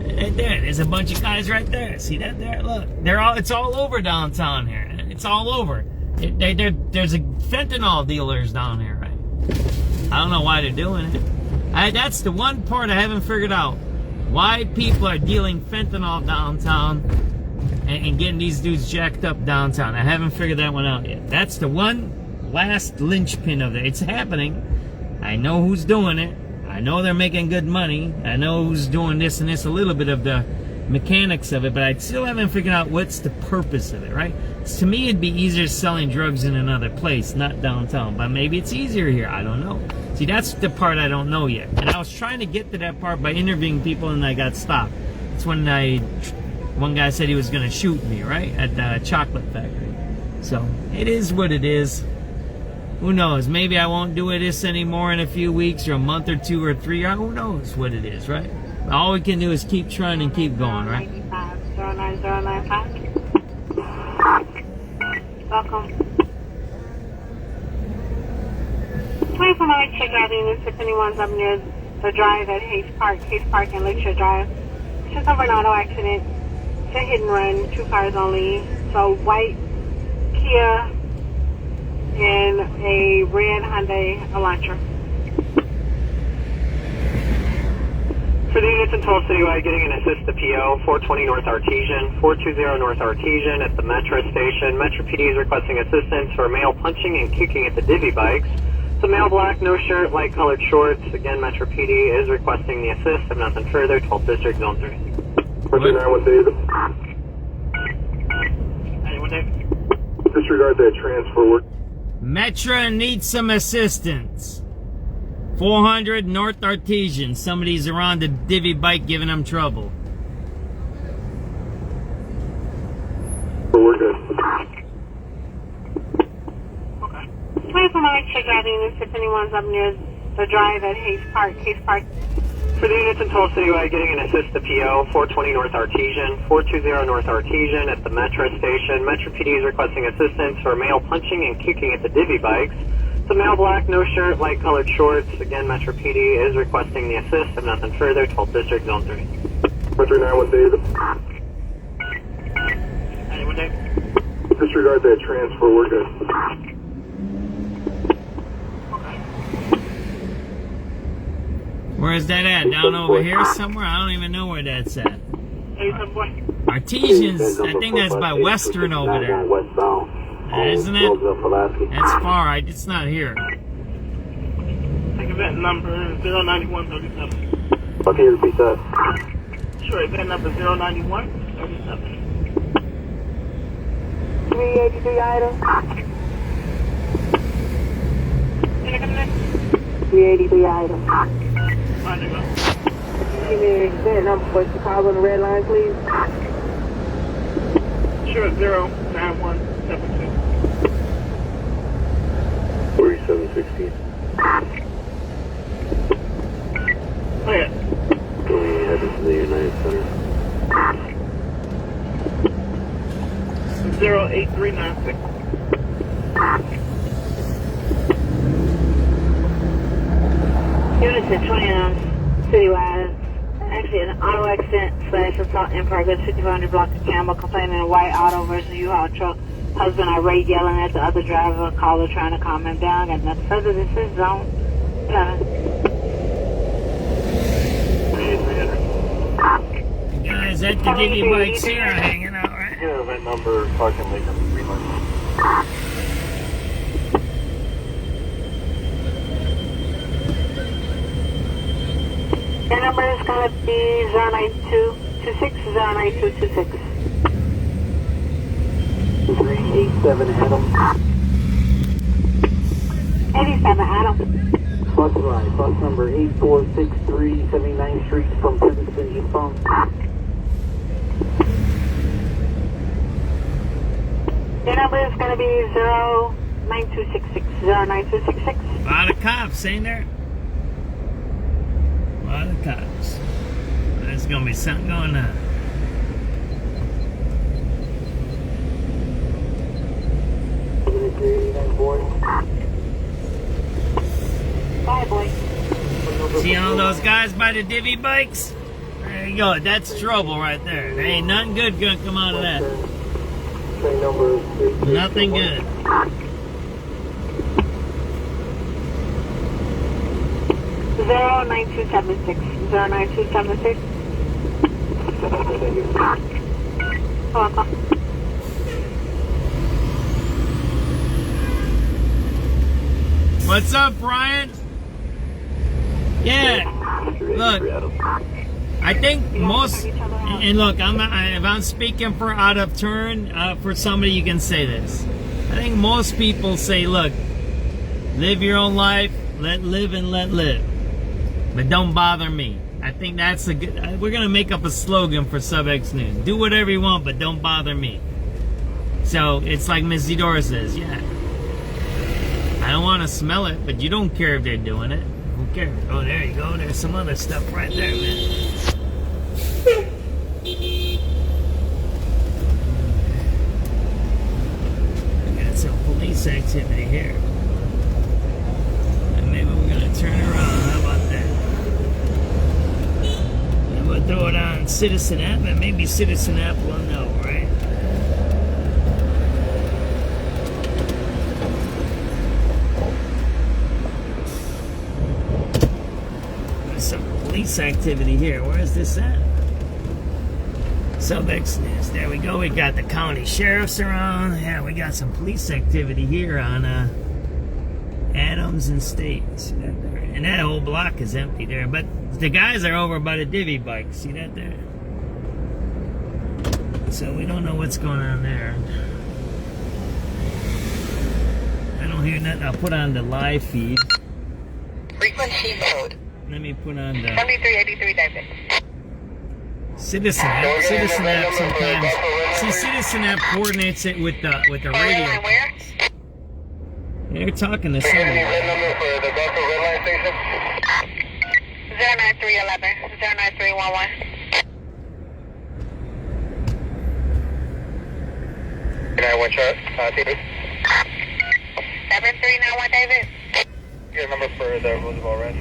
there's a bunch of guys right there. See that there? Look, it's all over downtown here. It's all over. There's a fentanyl dealers down here, right? I don't know why they're doing it. That's the one part I haven't figured out. Why people are dealing fentanyl downtown and getting these dudes jacked up downtown. I haven't figured that one out yet. That's the one last linchpin of it. It's happening. I know who's doing it. I know they're making good money. I know who's doing this and this, a little bit of the mechanics of it, but I still haven't figured out what's the purpose of it, right? To me, it'd be easier selling drugs in another place, not downtown, but maybe it's easier here. I don't know. See, that's the part I don't know yet. And I was trying to get to that part by interviewing people, and I got stopped. It's when one guy said he was going to shoot me, right, at the chocolate factory. So it is what it is. Who knows? Maybe I won't do this anymore in a few weeks or a month or 2 or 3. Who knows what it is, right? All we can do is keep trying and keep going, right? 09095. Welcome. 24-hour check out units if anyone's up near the drive at Hayes Park and Lakeshore Drive. It's just over an auto accident. It's a hit and run, 2 cars only. So white Kia and a red Hyundai Elantra. For the units in 12 Citywide, getting an assist to PO, 420 North Artesian, 420 North Artesian at the Metro Station. Metro PD is requesting assistance for male punching and kicking at the divvy bikes. So male black, no shirt, light colored shorts. Again, Metro PD is requesting the assist. If nothing further, 12th District, Zone 3. Disregard that transfer work. Metro needs some assistance. 400 North Artesian. Somebody's around the divvy bike giving them trouble. We're good. Okay. 24-hour check out units if anyone's up near the drive at Hayes Park. For the units in 12 Citywide, getting an assist to PO, 420 North Artesian, 420 North Artesian at the Metro Station. Metro PD is requesting assistance for male punching and kicking at the divvy bikes. So male black, no shirt, light colored shorts. Again, Metro PD is requesting the assist. If nothing further, 12th District, Zone 3. 391 David. Disregard that transfer, we're good. Where is that at? Down over here somewhere? I don't even know where that's at. Artesians, I think that's by Western over there. Isn't it? That's far. It's not here. Take event number 09137. Okay, repeat that. Sure, event number 09137. 383 items. 383 items. Give me an event number for Chicago on the red line, please. Sure, 09172. 4716. Oh, yeah. Going ahead to the United Center. 08396. Units at 29 Citywide. Actually, an auto accident / assault in progress, 5500 block of Campbell, complaining in a white auto versus U-Haul truck. Husband irate, yelling at the other driver, caller trying to calm him down. And nothing further, this is Zone 7. Guys at the diggy bikes here are hanging out, right? Yeah, event number, parking lake number 3 Your number is going to be 09226, 09226. 387 Adam. 87 Adam. Bus ride, bus number 8463, 79th Street from Princeton eastbound. Your number is going to be 09266, 09266. A lot of cops, ain't there? A lot of cops. There's gonna be something going on. know those guys by the divvy bikes? There you go. That's trouble right there. There ain't nothing good gonna come out of that. Nothing good. Zero 9276. 09276. Welcome. What's up, Brian? Yeah. Look, I think most, and look, if I'm speaking for out of turn for somebody, you can say this. I think most people say, look, live your own life, let live and let live, but don't bother me. I think that's a good, we're gonna make up a slogan for SubX.News. Do whatever you want, but don't bother me. So it's like Ms. Zedora says, yeah. I don't want to smell it, but you don't care if they're doing it. Who cares? Oh, there you go. There's some other stuff right there, man. We got some police activity here. And maybe we're going to turn around. How about that? And we'll throw it on Citizen App, and maybe Citizen App will know, right? Some police activity here. Where is this at? SubX.News. There we go. We got the county sheriffs around. Yeah, we got some police activity here on Adams and State. See that there? And that whole block is empty there. But the guys are over by the divvy bike. See that there? So we don't know what's going on there. I don't hear nothing. I'll put on the live feed. Frequency mode. Let me put on the 7383 David. Citizen App. Citizen App sometimes. See, Citizen App coordinates it with the radio. Where? They're talking to somebody. 09311. 09311. One chart, David. 7391 David. Your number for the Roosevelt Ranch.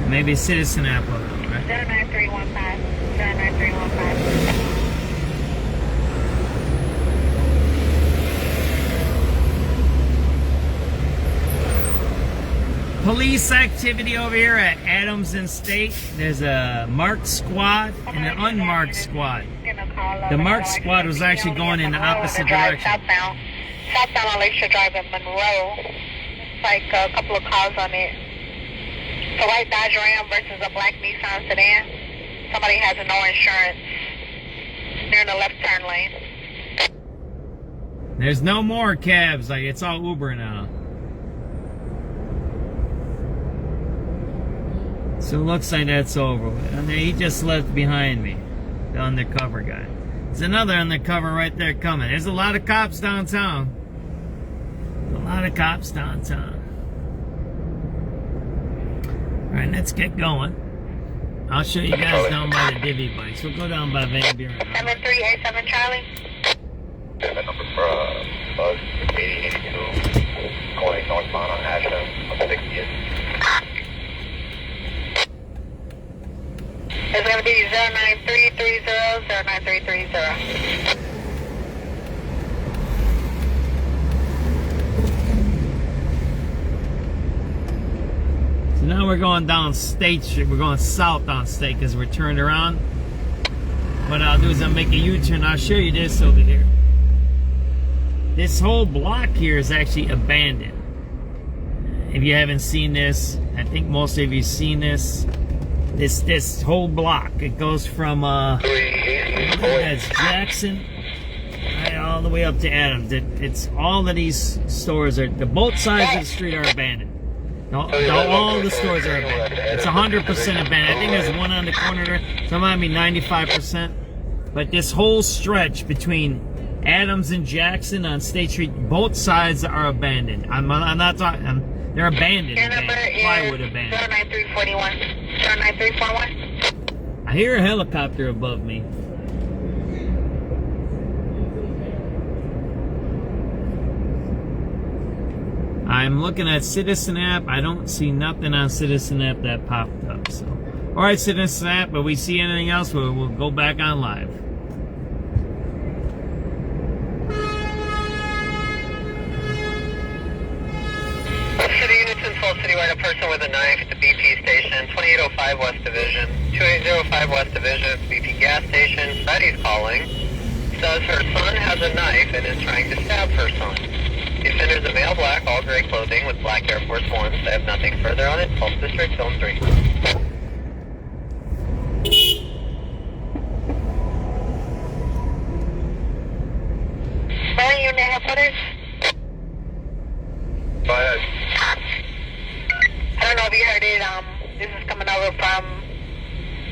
Maybe Citizen App will know, right? 09315. 09315. Police activity over here at Adams and State. There's a marked squad and an unmarked squad. The marked squad was actually going in the opposite direction. Southbound on Lakeshore Drive in Monroe. It's like a couple of cars on it. It's a white Dodge Ram versus a black Nissan sedan. Somebody has no insurance. They're in the left turn lane. There's no more cabs. Like, it's all Uber now. So it looks like that's over with. And he just left behind me. The undercover guy. There's another undercover right there coming. There's a lot of cops downtown. A lot of cops downtown. Alright, let's get going. I'll show you guys down by the divvy bikes. We'll go down by Van Buren. 7387 Charlie. That number for bus 8082 going northbound on Ashland on 60th. It's going to be 09330, 09330. So now we're going down State Street. We're going south on State because we're turned around. What I'll do is I'll make a U-turn. I'll show you this over here. This whole block here is actually abandoned. If you haven't seen this, I think most of you've seen this. This whole block, it goes from that's Jackson right all the way up to Adams. It's all of these stores are both sides of the street are abandoned. All the stores are abandoned. It's 100% abandoned. I think there's one on the corner there. Some might be 95%. But this whole stretch between Adams and Jackson on State Street, both sides are abandoned. I'm not talking. They're abandoned. Plywood abandoned. 09341. 09341. I hear a helicopter above me. I'm looking at Citizen app. I don't see nothing on Citizen app that popped up. So, all right, Citizen app. But we see anything else, we'll go back on live. City units in Salt City, a person with a knife at the BP station, 2805 West Division, 2805 West Division, BP gas station. Betty's calling. Says her son has a knife and is trying to stab her son. The offender is a male black, all gray clothing with black Air Force Ones. I have nothing further on it. Pulse District, Zone 3. Fire unit headquarters. Go ahead. I don't know if you heard it. This is coming over from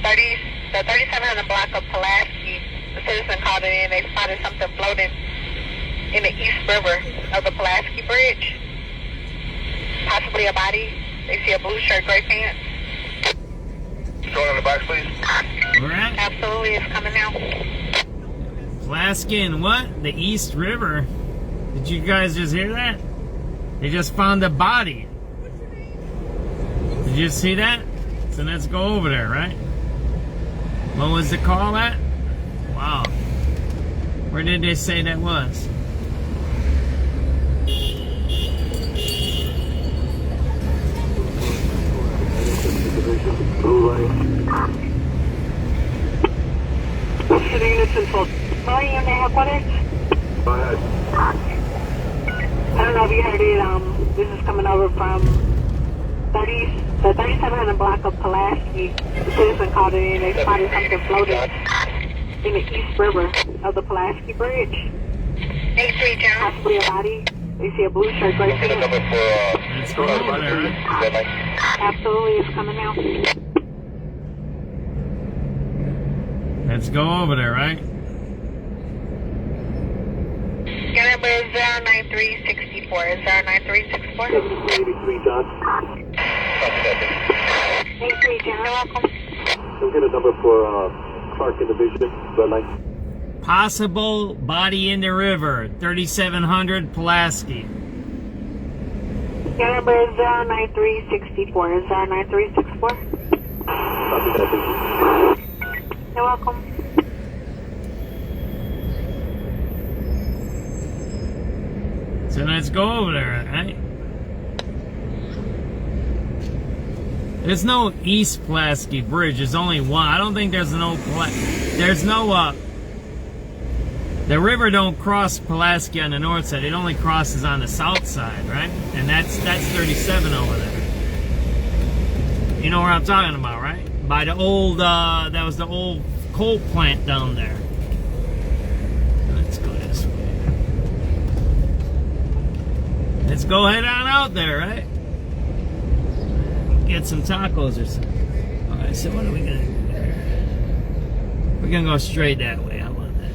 the 3700 block of Pulaski. The citizen called it in. They spotted something floating in the East River of the Pulaski Bridge. Possibly a body. They see a blue shirt, gray pants. Show it on the box, please. All right. Absolutely, it's coming now. Pulaski and what? The East River. Did you guys just hear that? They just found a body. Did you see that? So let's go over there, right? What was the call at? Wow. Where did they say that was? City units in Salt. Fire unit headquarters. Go ahead. I don't know if you heard it. This is coming over from the 3700 block of Pulaski. The citizen called it in. They spotted something floating in the East River of the Pulaski Bridge. 83 John. Possibly a body. They see a blue shirt, gray Get a pants. number for, Let's go over there, right? red light. Absolutely, it's coming now. Let's go over there, right? Your number is 09364. Is 09364? 83 John. Copy that, 83 John. You're welcome. We'll get a number for Clark in Division, red light. Possible body in the river, 3700 Pulaski. Your number is 09364. Is 09364? Copy that, You're welcome. So let's go over there, right? There's no East Pulaski Bridge. There's only one. I don't think there's there's no, the river don't cross Pulaski on the north side. It only crosses on the south side, right? And that's 37 over there. You know where I'm talking about, right? By the old, that was the old coal plant down there. Let's go this way. Let's go head on out there, right? Get some tacos or something. Alright, so what are we gonna do there? We're gonna go straight that way. How about that?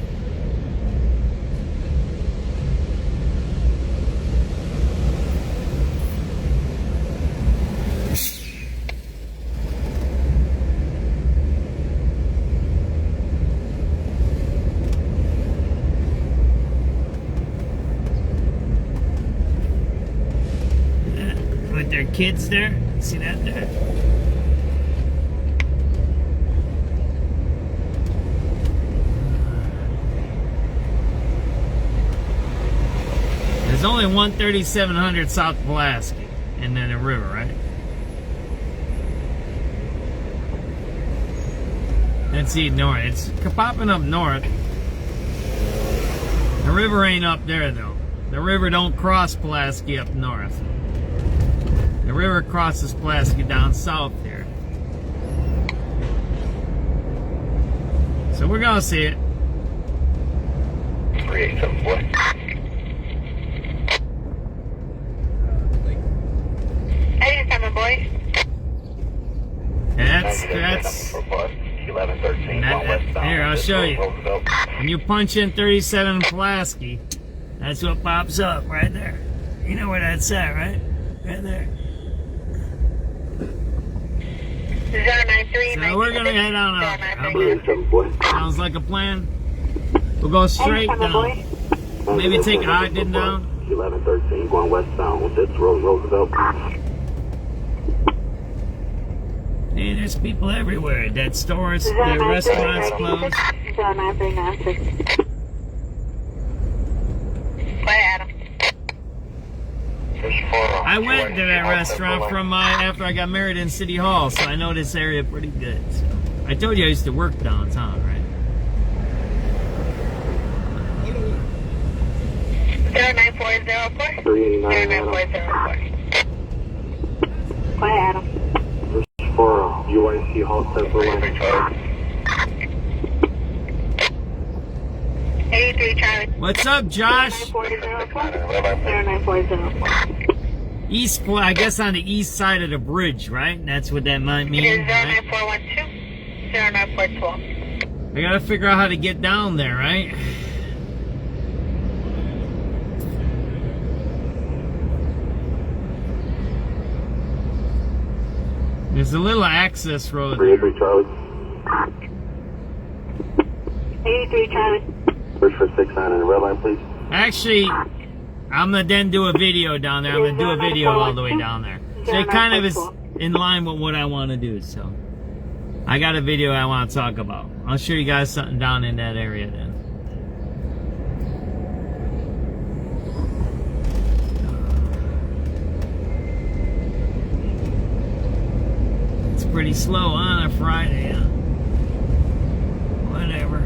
With their kids there. See that there? There's only one 3700 South Pulaski and then a river, right? Let's see north. It's popping up north. The river ain't up there though. The river don't cross Pulaski up north. The river crosses Pulaski down south here. So we're gonna see it. 3874. Hey, coming, boys. That's 1113. here, I'll show you. When you punch in 37 Pulaski, that's what pops up right there. You know where that's at, right? Right there. 093. So we're gonna head on out. How about sounds like a plan? We'll go straight down. Maybe take Ogden down. 1113 going westbound. This road, Roosevelt. Hey, there's people everywhere. That stores, the restaurants closed. 0939. Go ahead, Adam. I went to that restaurant from after I got married in City Hall, so I know this area pretty good. So. I told you I used to work downtown, right? 09404. 09404. Go ahead, Adam. For UIC Hall Central 83 Charlie. What's up, Josh? 09404. East, I guess on the east side of the bridge, right? That's what that might mean. It is 09412. 09412. I gotta figure out how to get down there, right? There's a little access road. 383 Charlie. 83 Charlie. Search for 69 in the red line, please. Actually, I'm gonna then do a video down there. I'm gonna do a video all the way down there. So it kind of is in line with what I want to do. So I got a video I want to talk about. I'll show you guys something down in that area then. It's pretty slow on a Friday, huh? Whatever.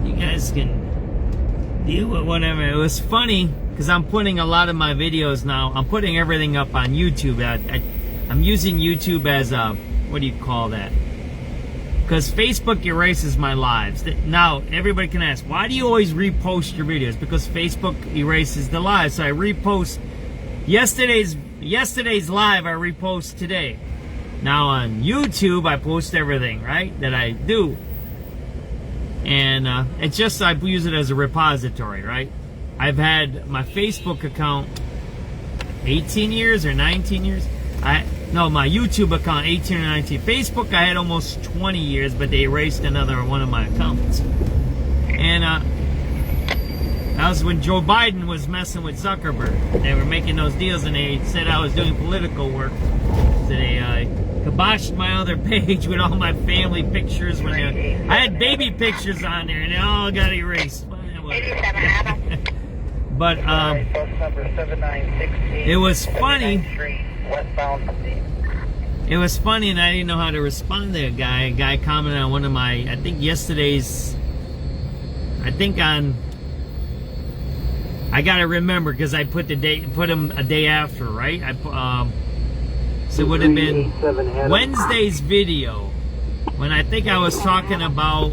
You guys can deal with whatever. It was funny because I'm putting a lot of my videos now. I'm putting everything up on YouTube. I'm using YouTube as a, what do you call that? Because Facebook erases my lives. Now everybody can ask, why do you always repost your videos? Because Facebook erases the lives. So I repost yesterday's live. I repost today. Now on YouTube, I post everything, right, that I do. And it's just, I use it as a repository, right? I've had my Facebook account 18 years or 19 years. No, my YouTube account 18 or 19. Facebook I had almost 20 years, but they erased another one of my accounts. And that was when Joe Biden was messing with Zuckerberg. They were making those deals, and they said I was doing political work. So they kiboshed my other page with all my family pictures. When I had baby pictures on there, and they all got erased. But it was funny. It was funny, and I didn't know how to respond to a guy. A guy commented on one of my, I think yesterday's, I gotta remember because I put him a day after, right? So it would have been Wednesday's video when I think I was talking about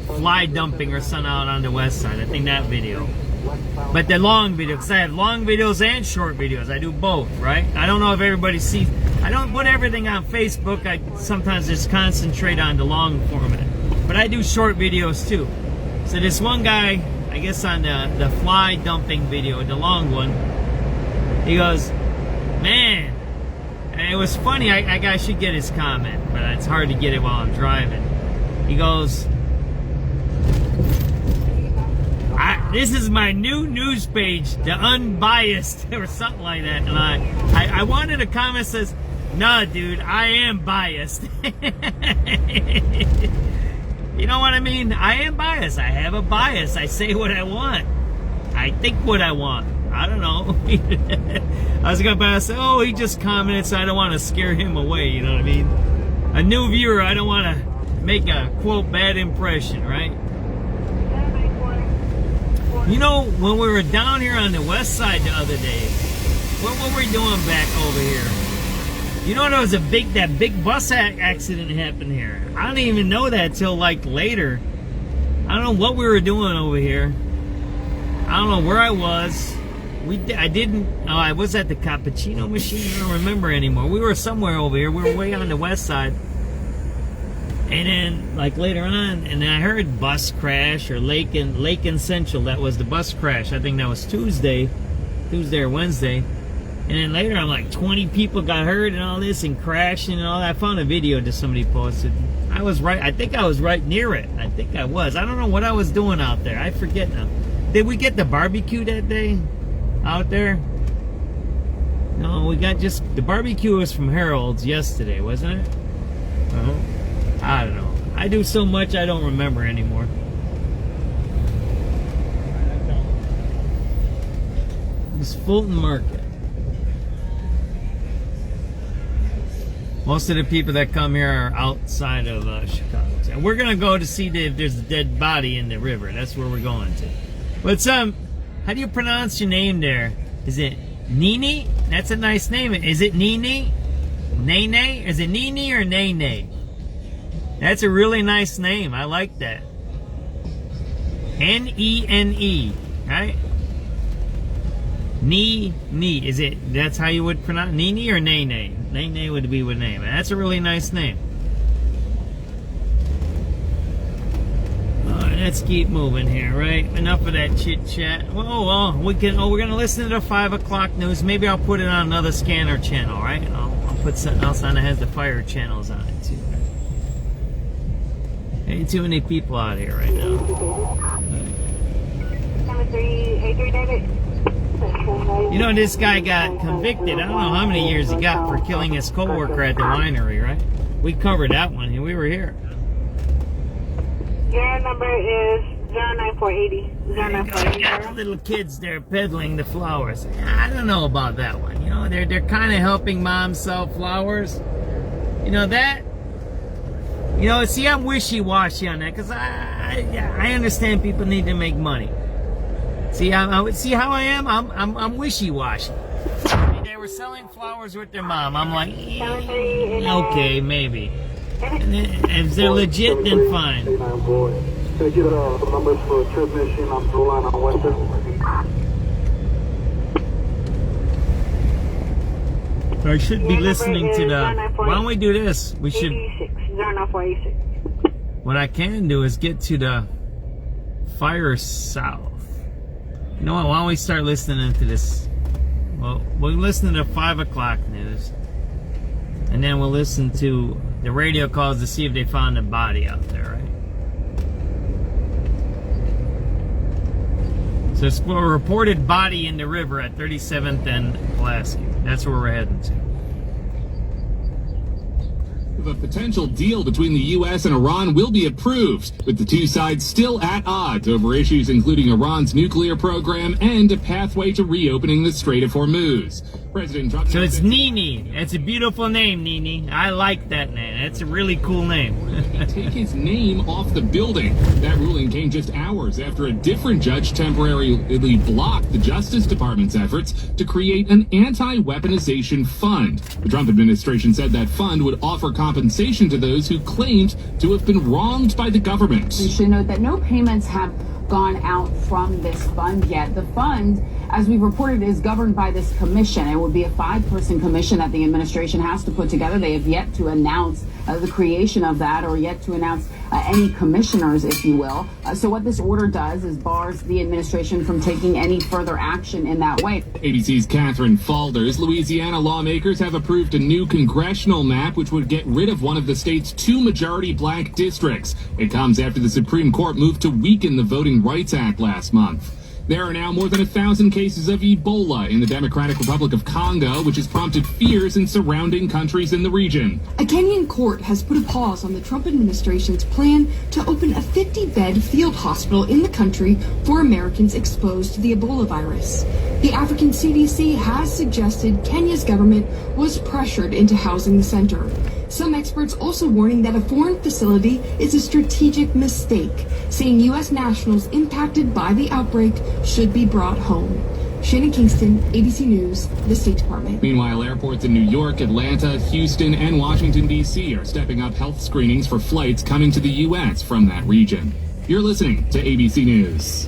fly dumping or something out on the west side. I think that video. But the long video, because I have long videos and short videos. I do both, right? I don't know if everybody sees. I don't put everything on Facebook. I sometimes just concentrate on the long format. But I do short videos too. So this one guy, I guess on the fly dumping video, the long one, he goes, man, and it was funny. I should get his comment, but it's hard to get it while I'm driving. He goes, this is my new news page, the unbiased, or something like that. And I wanted a comment that says, nah, dude, I am biased. You know what I mean? I am biased. I have a bias. I say what I want. I think what I want. I don't know. I was going to say, oh, he just commented, so I don't want to scare him away. You know what I mean? A new viewer, I don't want to make a, quote, bad impression, right? You know, when we were down here on the west side the other day, what were we doing back over here? You know, there was that big bus accident happened here. I didn't even know that till like later. I don't know what we were doing over here. I don't know where I was. I was at the cappuccino machine. I don't remember anymore. We were somewhere over here. We were way on the west side. And then, like later on, and I heard bus crash or Lake and Central. That was the bus crash. I think that was Tuesday or Wednesday. And then later, I'm like, 20 people got hurt and all this and crashing and all that. I found a video that somebody posted. I was right. I think I was right near it. I think I was. I don't know what I was doing out there. I forget now. Did we get the barbecue that day out there? No, we got just the barbecue was from Harold's yesterday, wasn't it? I don't know. I do so much I don't remember anymore. It's Fulton Market. Most of the people that come here are outside of Chicago. And we're gonna go to see if there's a dead body in the river. That's where we're going to. But how do you pronounce your name there? Is it Nene? That's a nice name. Is it Nene? Nene? Is it Nene or Nene? That's a really nice name. I like that. N-E-N-E, right? Nee. Is it, that's how you would pronounce Nene or Nene? Nene would be what name. That's a really nice name. Let's keep moving here, right? Enough of that chit chat. Well, we're gonna listen to the 5 o'clock news. Maybe I'll put it on another scanner channel, right? I'll put something else on that has the fire channels on it too. Ain't too many people out here right now. 7383 David. You know, this guy got convicted. I don't know how many years he got for killing his co-worker at the winery, right? We covered that one and we were here. Your number is 09480. 09480. Got little kids there peddling the flowers. I don't know about that one. You know, they're kind of helping mom sell flowers. You know that. You know, see, I'm wishy-washy on that because I understand people need to make money. See, see how I am? I'm wishy-washy. They were selling flowers with their mom. I'm like, okay, maybe. And if they're legit, then fine. Can I get the numbers for transmission on Blue Line on Western? I should be listening to the... Why don't we do this? We should... What I can do is get to the Fire South. You know what? Why don't we start listening to this? Well, we'll listen to the 5 o'clock news. And then we'll listen to the radio calls to see if they found a body out there, right? So it's a reported body in the river at 37th and Pulaski. That's where we're heading to. A potential deal between the U.S. and Iran will be approved, with the two sides still at odds over issues including Iran's nuclear program and a pathway to reopening the Strait of Hormuz. President Trump... So it's Nene. That's a beautiful name, Nene. I like that name. That's a really cool name. Take his name off the building. That ruling came just hours after a different judge temporarily blocked the Justice Department's efforts to create an anti-weaponization fund. The Trump administration said that fund would offer compensation to those who claimed to have been wronged by the government. We should note that no payments have gone out from this fund yet. The fund, as we reported, is governed by this commission. It would be a 5-person commission that the administration has to put together. They have yet to announce the creation of that, or yet to announce any commissioners, if you will. So what this order does is bars the administration from taking any further action in that way. ABC's Catherine Falders. Louisiana lawmakers have approved a new congressional map which would get rid of one of the state's 2 majority black districts. It comes after the Supreme Court moved to weaken the Voting Rights Act last month. There are now more than 1,000 cases of Ebola in the Democratic Republic of Congo, which has prompted fears in surrounding countries in the region. A Kenyan court has put a pause on the Trump administration's plan to open a 50-bed field hospital in the country for Americans exposed to the Ebola virus. The African CDC has suggested Kenya's government was pressured into housing the center. Some experts also warning that a foreign facility is a strategic mistake, saying U.S. nationals impacted by the outbreak should be brought home. Shannon Kingston, ABC News, the State Department. Meanwhile, airports in New York, Atlanta, Houston, and Washington, D.C. are stepping up health screenings for flights coming to the U.S. from that region. You're listening to ABC News.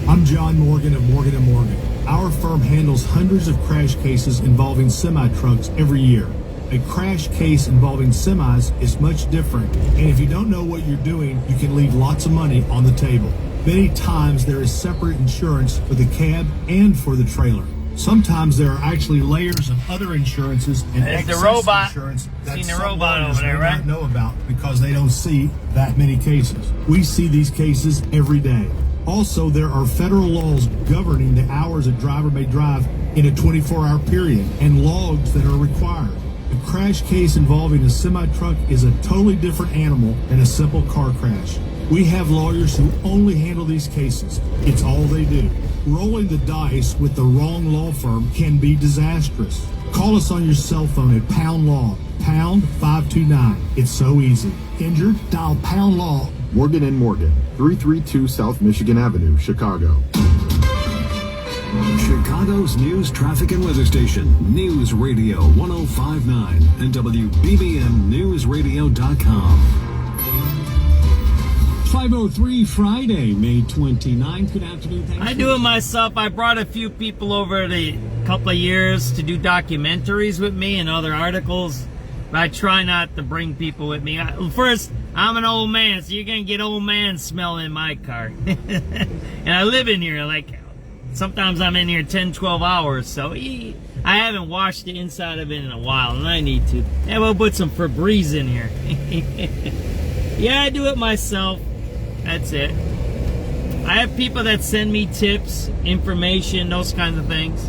I'm John Morgan of Morgan & Morgan. Our firm handles hundreds of crash cases involving semi-trucks every year. A crash case involving semis is much different, and if you don't know what you're doing, you can leave lots of money on the table. Many times there is separate insurance for the cab and for the trailer. Sometimes there are actually layers of other insurances and excess insurance that some lawyers may not know about because they don't see that many cases. We see these cases every day. Also, there are federal laws governing the hours a driver may drive in a 24-hour period and logs that are required. A crash case involving a semi-truck is a totally different animal than a simple car crash. We have lawyers who only handle these cases. It's all they do. Rolling the dice with the wrong law firm can be disastrous. Call us on your cell phone at Pound Law, pound 529. It's so easy. Injured? Dial Pound Law. Morgan & Morgan, 332 South Michigan Avenue, Chicago. Chicago's news, traffic, and weather station, News Radio 105.9 and WBBMNewsRadio.com. 5:03 Friday, May 29th. Good afternoon. Thanks. I do it myself. I brought a few people over the couple of years to do documentaries with me and other articles. But I try not to bring people with me. First, I'm an old man, so you're going to get old man smell in my car. And I live in here, like, sometimes I'm in here 10, 12 hours, so I haven't washed the inside of it in a while, and I need to. Yeah, we'll put some Febreze in here. Yeah, I do it myself. That's it. I have people that send me tips, information, those kinds of things.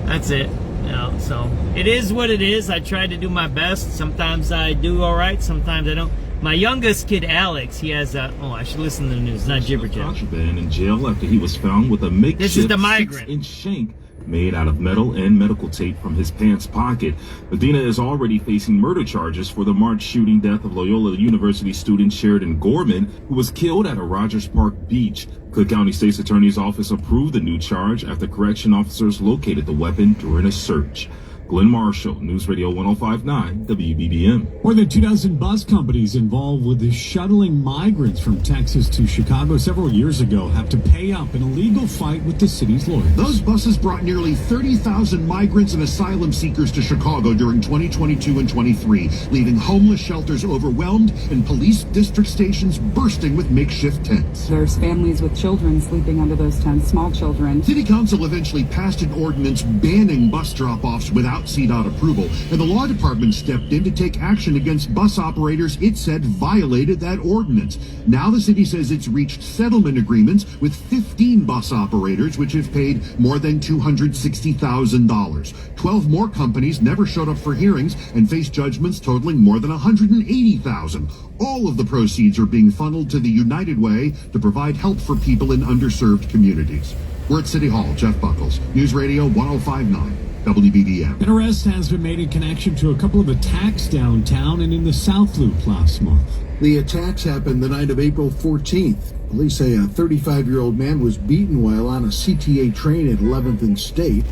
That's it. You know, so it is what it is. I try to do my best. Sometimes I do all right. Sometimes I don't. My youngest kid, Alex, he has a... Oh, I should listen to the news. Not jibber jabber. Contraband in jail after he was found with a makeshift This is the migrant. 6-inch shank made out of metal and medical tape from his pants pocket. Medina is already facing murder charges for the March shooting death of Loyola University student Sheridan Gorman, who was killed at a Rogers Park beach. Cook County State's Attorney's Office approved the new charge after correction officers located the weapon during a search. Glenn Marshall, News Radio 105.9 WBBM. More than 24 bus companies involved with the shuttling migrants from Texas to Chicago several years ago have to pay up in a legal fight with the city's lawyers. Those buses brought nearly 30,000 migrants and asylum seekers to Chicago during 2022 and 23, leaving homeless shelters overwhelmed and police district stations bursting with makeshift tents. There's families with children sleeping under those tents, small children. City Council eventually passed an ordinance banning bus drop-offs without CDOT approval, and the law department stepped in to take action against bus operators it said violated that ordinance. Now the city says it's reached settlement agreements with 15 bus operators, which have paid more than $260,000. 12 more companies never showed up for hearings and faced judgments totaling more than $180,000. All of the proceeds are being funneled to the United Way to provide help for people in underserved communities. We're at City Hall. Jeff Buckles, News Radio 105.9. WBBM. An arrest has been made in connection to a couple of attacks downtown and in the South Loop last month. The attacks happened the night of April 14th. Police say a 35-year-old man was beaten while on a CTA train at 11th and State.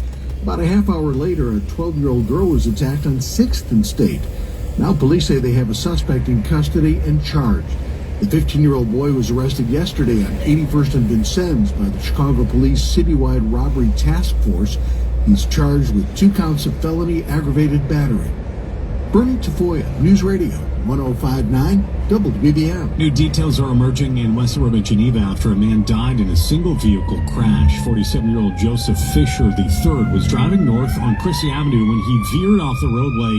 About a half hour later, a 12-year-old girl was attacked on 6th and State. Now police say they have a suspect in custody and charged. The 15-year-old boy was arrested yesterday on 81st and Vincennes by the Chicago Police Citywide Robbery Task Force. He's charged with 2 counts of felony aggravated battery. Bernie Tafoya, News Radio 105.9 WBBM. New details are emerging in West Suburban Geneva after a man died in a single-vehicle crash. 47-year-old Joseph Fisher III was driving north on Chrissy Avenue when he veered off the roadway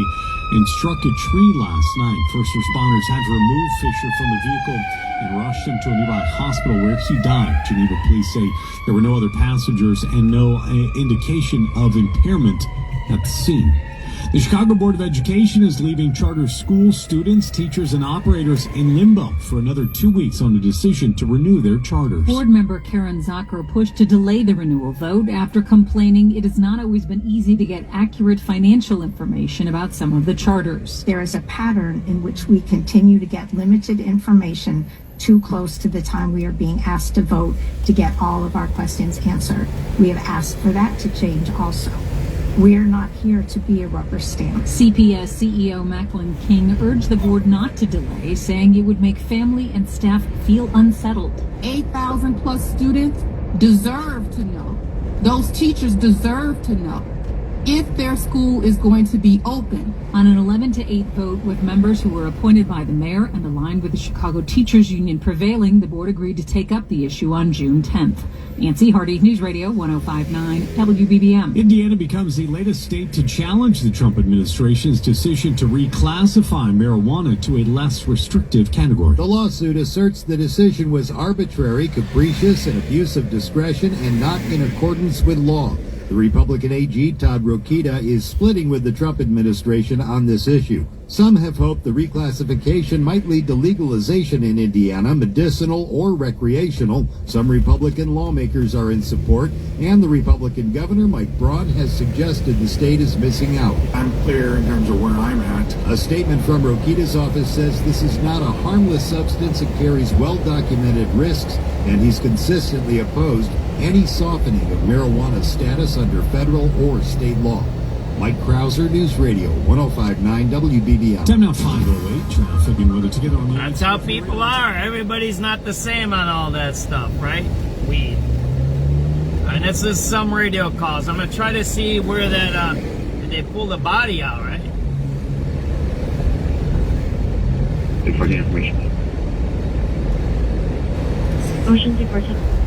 and struck a tree last night. First responders had to remove Fisher from the vehicle and rushed him to a nearby hospital where he died. Geneva police say there were no other passengers and no indication of impairment at the scene. The Chicago Board of Education is leaving charter school students, teachers, and operators in limbo for another 2 weeks on a decision to renew their charters. Board member Karen Zucker pushed to delay the renewal vote after complaining it has not always been easy to get accurate financial information about some of the charters. There is a pattern in which we continue to get limited information too close to the time we are being asked to vote to get all of our questions answered. We have asked for that to change also. We're not here to be a rubber stamp. CPS CEO Macklin King urged the board not to delay, saying it would make family and staff feel unsettled. 8,000 plus students deserve to know. Those teachers deserve to know if their school is going to be open. On an 11-8 vote with members who were appointed by the mayor and aligned with the Chicago Teachers Union prevailing, the board agreed to take up the issue on June 10th. Nancy Hardy, News Radio 105.9 WBBM. Indiana becomes the latest state to challenge the Trump administration's decision to reclassify marijuana to a less restrictive category. The lawsuit asserts the decision was arbitrary, capricious, and abuse of discretion and not in accordance with law. The Republican AG, Todd Rokita, is splitting with the Trump administration on this issue. Some have hoped the reclassification might lead to legalization in Indiana, medicinal or recreational. Some Republican lawmakers are in support, and the Republican governor, Mike Braun, has suggested the state is missing out. I'm clear in terms of where I'm at. A statement from Rokita's office says this is not a harmless substance. It carries well-documented risks, and he's consistently opposed any softening of marijuana status under federal or state law. Mike Krauser, News Radio 105.9 WBBM. Time now 5:08. Traffic and weather together on the. That's how people are. Everybody's not the same on all that stuff, right? Weed. And this is some radio calls. I'm gonna try to see where that did they pull the body out, right? Thanks for the information. Ocean 247.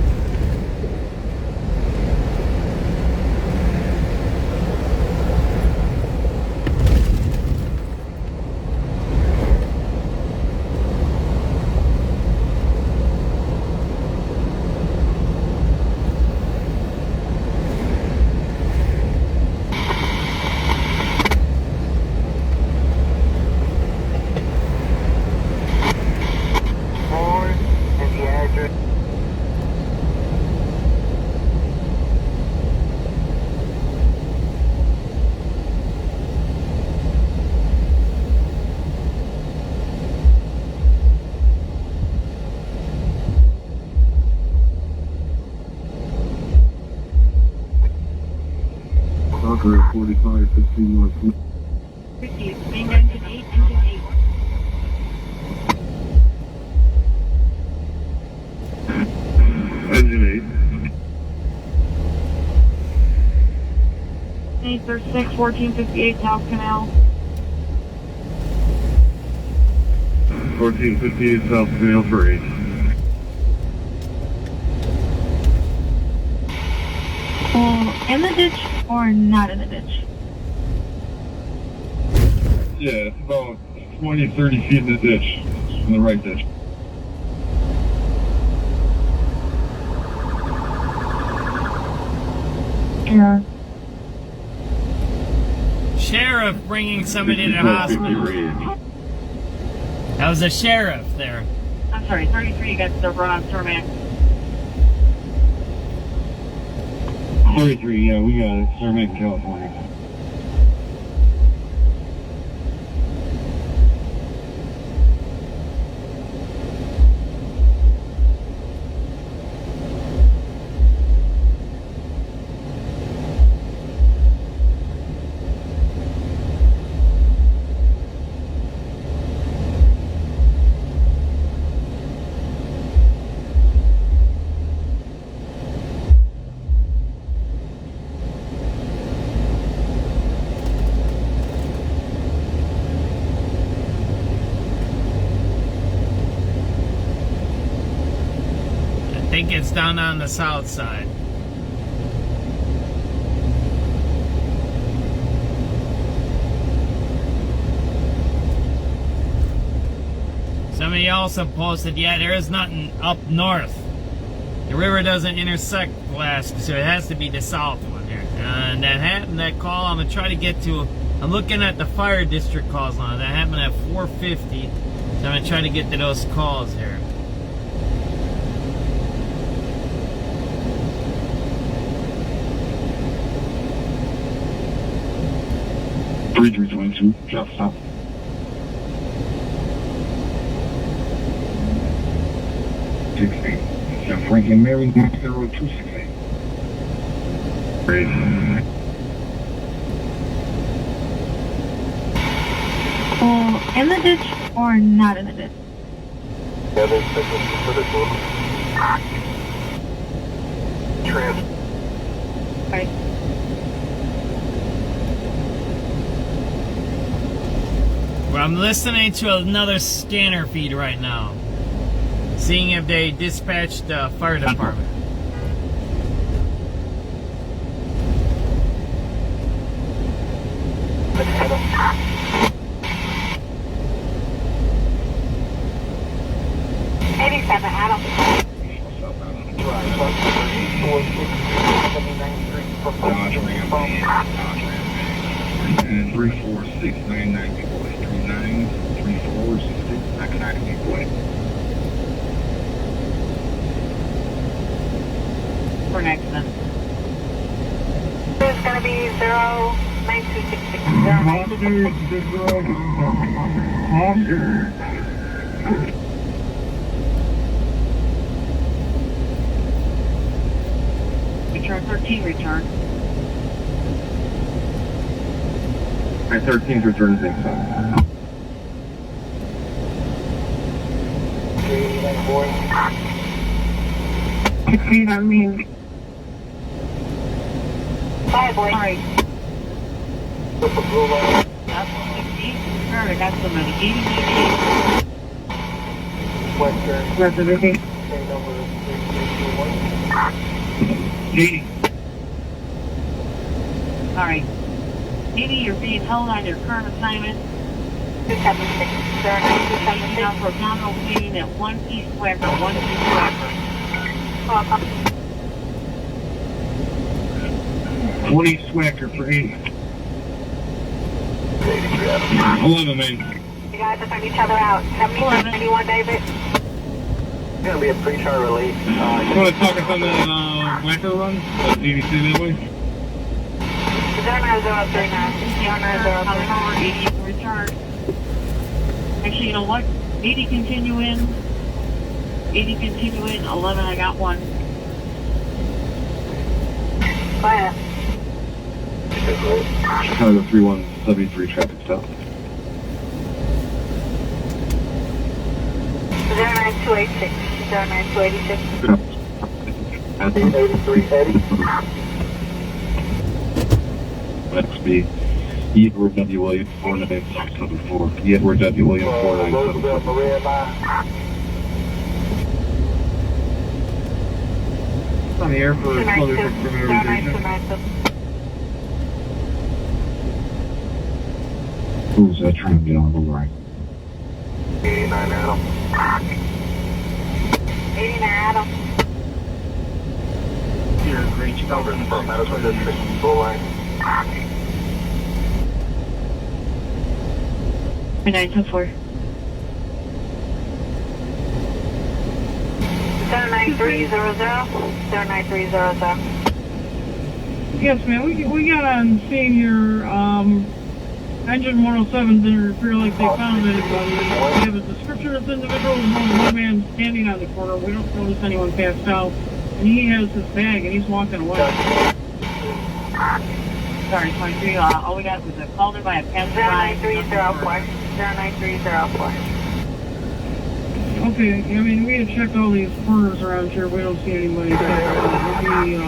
Talker 45, 15 North. 50, main engine 8, engine 8. Engine 8. 836, 1458 South Canal. 1458 South Canal for 8. In the ditch or not in the ditch? Yeah, it's about 20, 30 feet in the ditch, in the right ditch. Yeah. Sheriff bringing somebody to the hospital. That was a sheriff there. I'm sorry, 33, you got the wrong Tormac. 33, yeah, we got it. Tormac, California. I think it's down on the south side. Somebody also posted, yeah, there is nothing up north. The river doesn't intersect Pulaski, so it has to be the south one here. And that call I'm gonna try to get to. I'm looking at the fire district calls on it. That happened at 4:50, so I'm gonna try to get to those calls here. Bridge 22, drop stop. Frank and Mary, 0268. Great. In the ditch or not in the ditch? Yeah, there's for the tool. Right. I'm listening to another scanner feed right now, seeing if they dispatched the fire department. Adam. And 34699393466. I can actually play. For an accident. It's going to be 09266. Return 13, return. My 13's return thing, so. 16, I mean. Bye, boy. Alright. That's 16. Alright, I got somebody. 80. Western. Reservation. 80. Alright. 80, you're being held on your current assignment. 276. Now for abdominal pain at 1 East Wacker, 1 East Wacker. 1 East Wacker for 80. 11, man. You guys are putting each other out. 71, David. It's going to be a pre-chart release. You want to talk us on that Wacker run? That BBC that way? 09039. 80 for return. Actually, you know what? 80 continue in. 80 continue in. 11, I got one. Go ahead. Chicago 3173 traffic stop. 09286. 09286. 8380. Next be Edward W. Williams 49674. Edward W. Williams 4974. On the air for other Who's that trying to get on the line? 89 Adam. 89 Adam. Here's Reach numbers for Medical District full line. 3924. 09300. 09300. Yes, ma'am. We got on seeing your engine 107s interfere like they found it. We have a description of this individual. There's only one man standing on the corner. We don't notice anyone passed out. And he has his bag and he's walking away. Sorry, 23. All we got was a called in by a passerby. 09304. 09304. Okay, I mean, we had checked all these corners around here. We don't see anybody. We'll be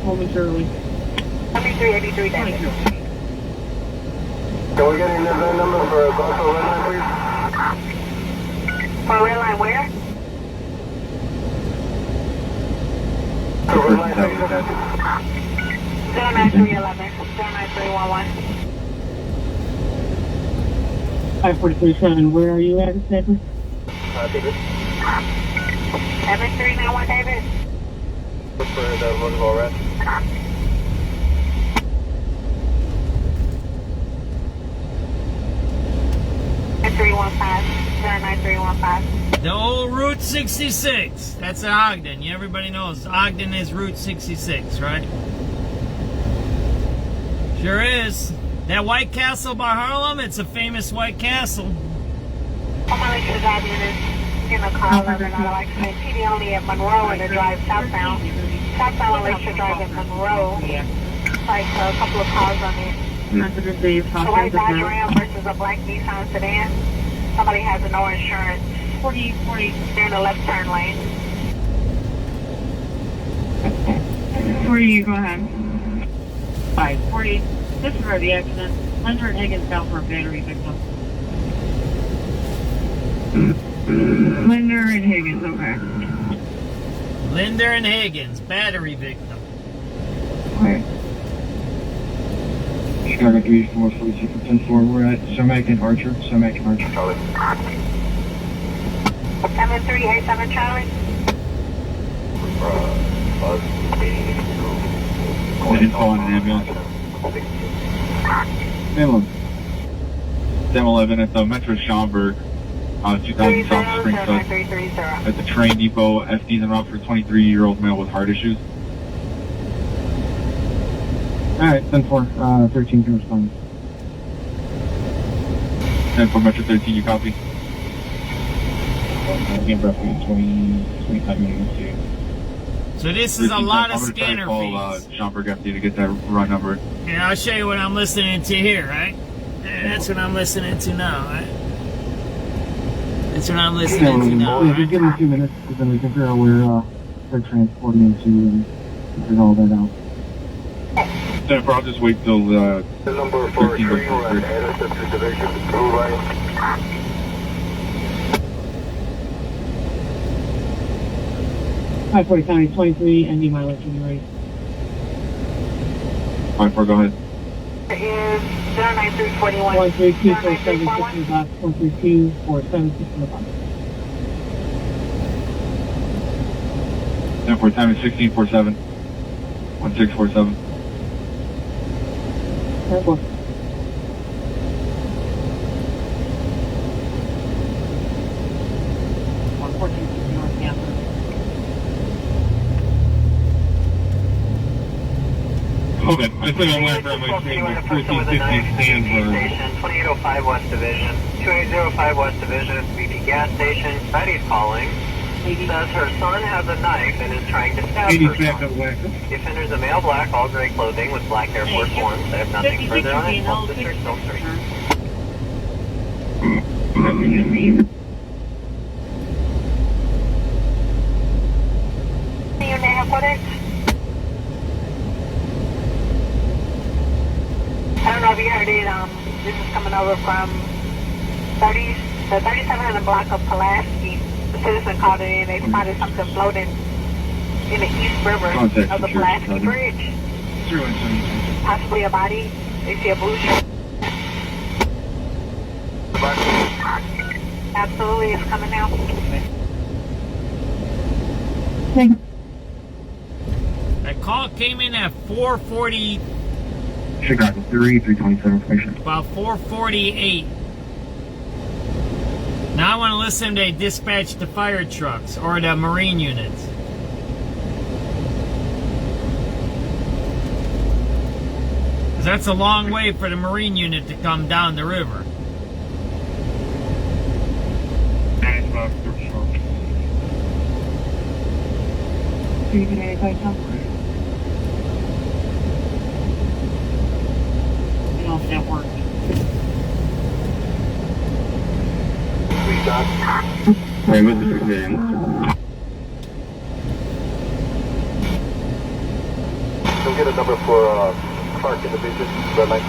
momentarily. 7383, David. Can we get an event number for Buffalo Red Line, please? For red line where? For Red Line, 09311. 09311. 5437, where are you at, David? David. 7391, David. For the Roosevelt Red. 9315. The old Route 66. That's in Ogden. Everybody knows Ogden is Route 66, right? Sure is. That White Castle by Harlem, it's a famous White Castle. I'm going to drive unit in a car, another accident. PD only at Monroe and the drive southbound. Southbound on Lakeshore Drive at Monroe. Like a couple of cars on it. A white Dodge Ram versus a black Nissan sedan. Somebody has no insurance. 40, they're in the left turn lane. 40, go ahead. 40. This is where the accident. Hunter and Higgins down for a battery victim. Linder and Higgins, okay. Linder and Higgins, battery victim. Okay. Chicago 3446 10-4. We're at SubX and Archer. SubX and Archer. Charlie. 7387 Charlie. Bus 82. They didn't call in an ambulance. Ambulance. 1011 at the Metro Schaumburg, 2000 South Springfield. At the train depot, FD's en route for a 23-year-old male with heart issues. Alright, 10-4, 13 can respond. 10-4 Metro 13, you copy? Game roughly 25 minutes here. So this is a lot of scanner fees. Schaumburg FD to get that run number. Yeah, I'll show you what I'm listening to here, right? That's what I'm listening to now, right? That's what I'm listening to now, Yeah, right? just give me a few minutes, because then we can figure out where they're transporting into and figure all that out. Jennifer, I'll just wait till Number 43, we're at Addison Division, blue line. High 49, 23, ND mileage when you're ready. 5-4, go ahead. Is 09341. 132 47 6 in the box. 132 47 6 in the box. 10-4, time is 1647. 1647. Careful. Okay, I think I went around my screen with 1350 Stanford. 2805 West Division. 2805 West Division, BP gas station. Betty's calling. Says her son has a knife and is trying to stab her son. The offender's a male black, all gray clothing with black Air Force Ones. They have nothing further on it. Both districts still free. Your name, what is? I don't know if you heard it, this is coming over from the 3700 block of Pulaski. The citizen called it in, they spotted something floating in the East River of the Pulaski Bridge. Possibly a body, they see a blue shirt. Absolutely, it's coming now. That call came in at 4:40. Chicago 327 information. About 4:48. Now I want to listen to dispatch the fire trucks or the marine units. Because that's a long way for the marine unit to come down the river. Do you get any time? That worked. Hey, what's the name? Don't get a number for Clark in the Division, red light.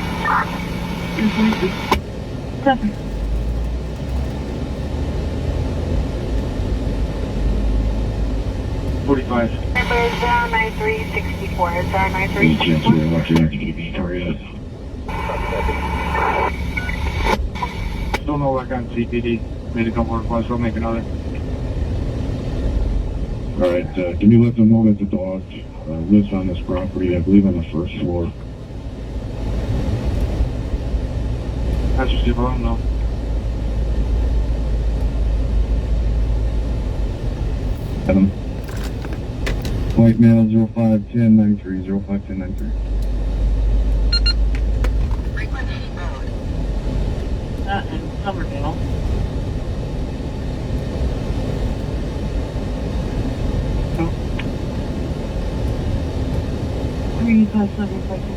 45. Number 09364. 09364. Still no work on CPD. Made a couple requests, I'll make another. Alright, can you let them know that the dog lives on this property, I believe on the first floor? That's just give them know. Adam. White male 051093, 051093. And Somerville. Oh. 357.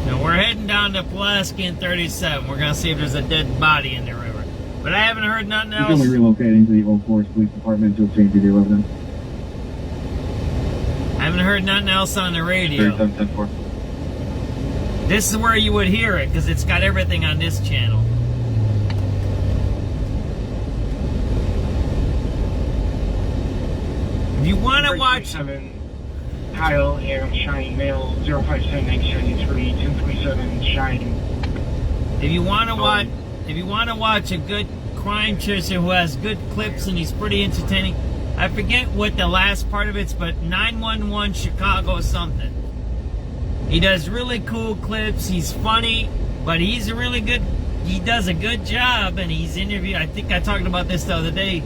Now we're heading down to Pulaski. Pulaski and 37. We're gonna see if there's a dead body in the river. But I haven't heard nothing He's else. only relocating to the Old Forest Police Department to obtain video evidence. I haven't heard nothing else on the radio. 37-10-4. This is where you would hear it, because it's got everything on this channel. If you want to watch... Kyle, Air, Shine, Mail, 057-873, 237, Shine. If you want to watch a good crime chaser who has good clips and he's pretty entertaining, I forget what the last part of it's, but 911 Chicago something. He does really cool clips. He's funny, but he's a really good. He does a good job, and he's interviewed. I think I talked about this the other day.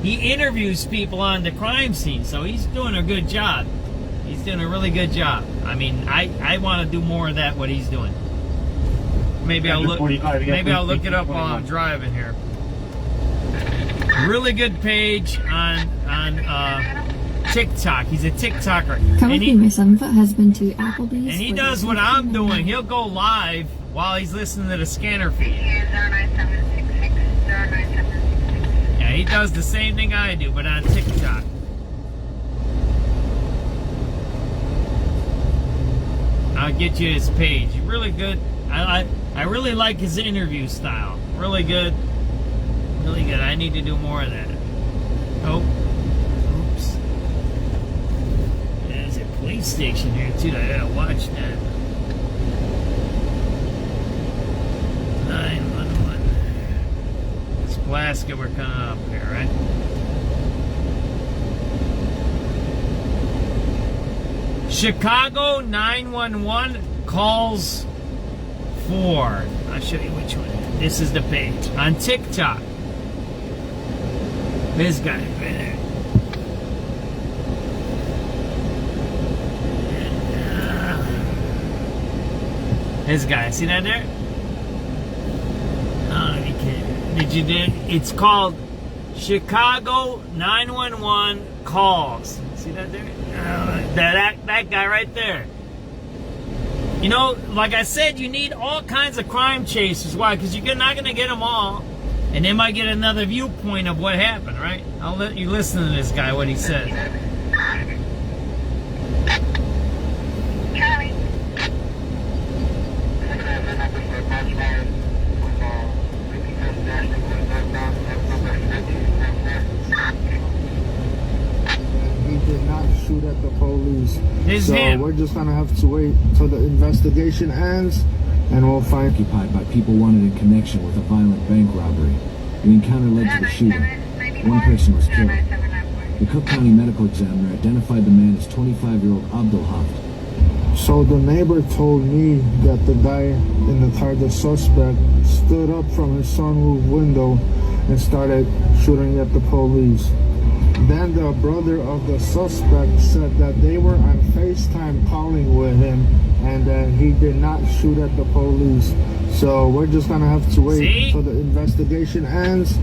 He interviews people on the crime scene, so he's doing a good job. He's doing a really good job. I mean, I want to do more of that. What he's doing. Maybe I'll look. Maybe I'll look it up while I'm driving here. Really good page on TikTok. He's a TikToker. Come with me, my 7-foot husband, to Applebee's. And he does what I'm doing. He'll go live while he's listening to the scanner feed. Yeah, he does the same thing I do, but on TikTok. I'll get you his page. Really good. I really like his interview style. Really good. Really good. I need to do more of that. Oh. Oops. There's a police station here, too. I gotta watch that. 911. It's Pulaski we're coming up here, right? Chicago 911 calls for. I'll show you which one. This is the page on TikTok. This guy right there. This guy, see that there? Oh, you can't. Did you do? It's called Chicago 911 calls. See that there? That guy right there. You know, like I said, you need all kinds of crime chasers. Why? Because you're not going to get them all. And they might get another viewpoint of what happened, right? I'll let you listen to this guy, what he says. Charlie. He did not shoot at the police. It's so him. We're just gonna have to wait till the investigation ends, and we'll find. Occupied by people wanted in connection with a violent bank robbery. The encounter led to the shooting. One person was killed. The Cook County medical examiner identified the man as 25-year-old Abdul Haft. So the neighbor told me that the guy in the car, the suspect, stood up from his sunroof window and started shooting at the police. Then the brother of the suspect said that they were on FaceTime calling with him and that he did not shoot at the police. So we're just gonna have to wait till the investigation ends,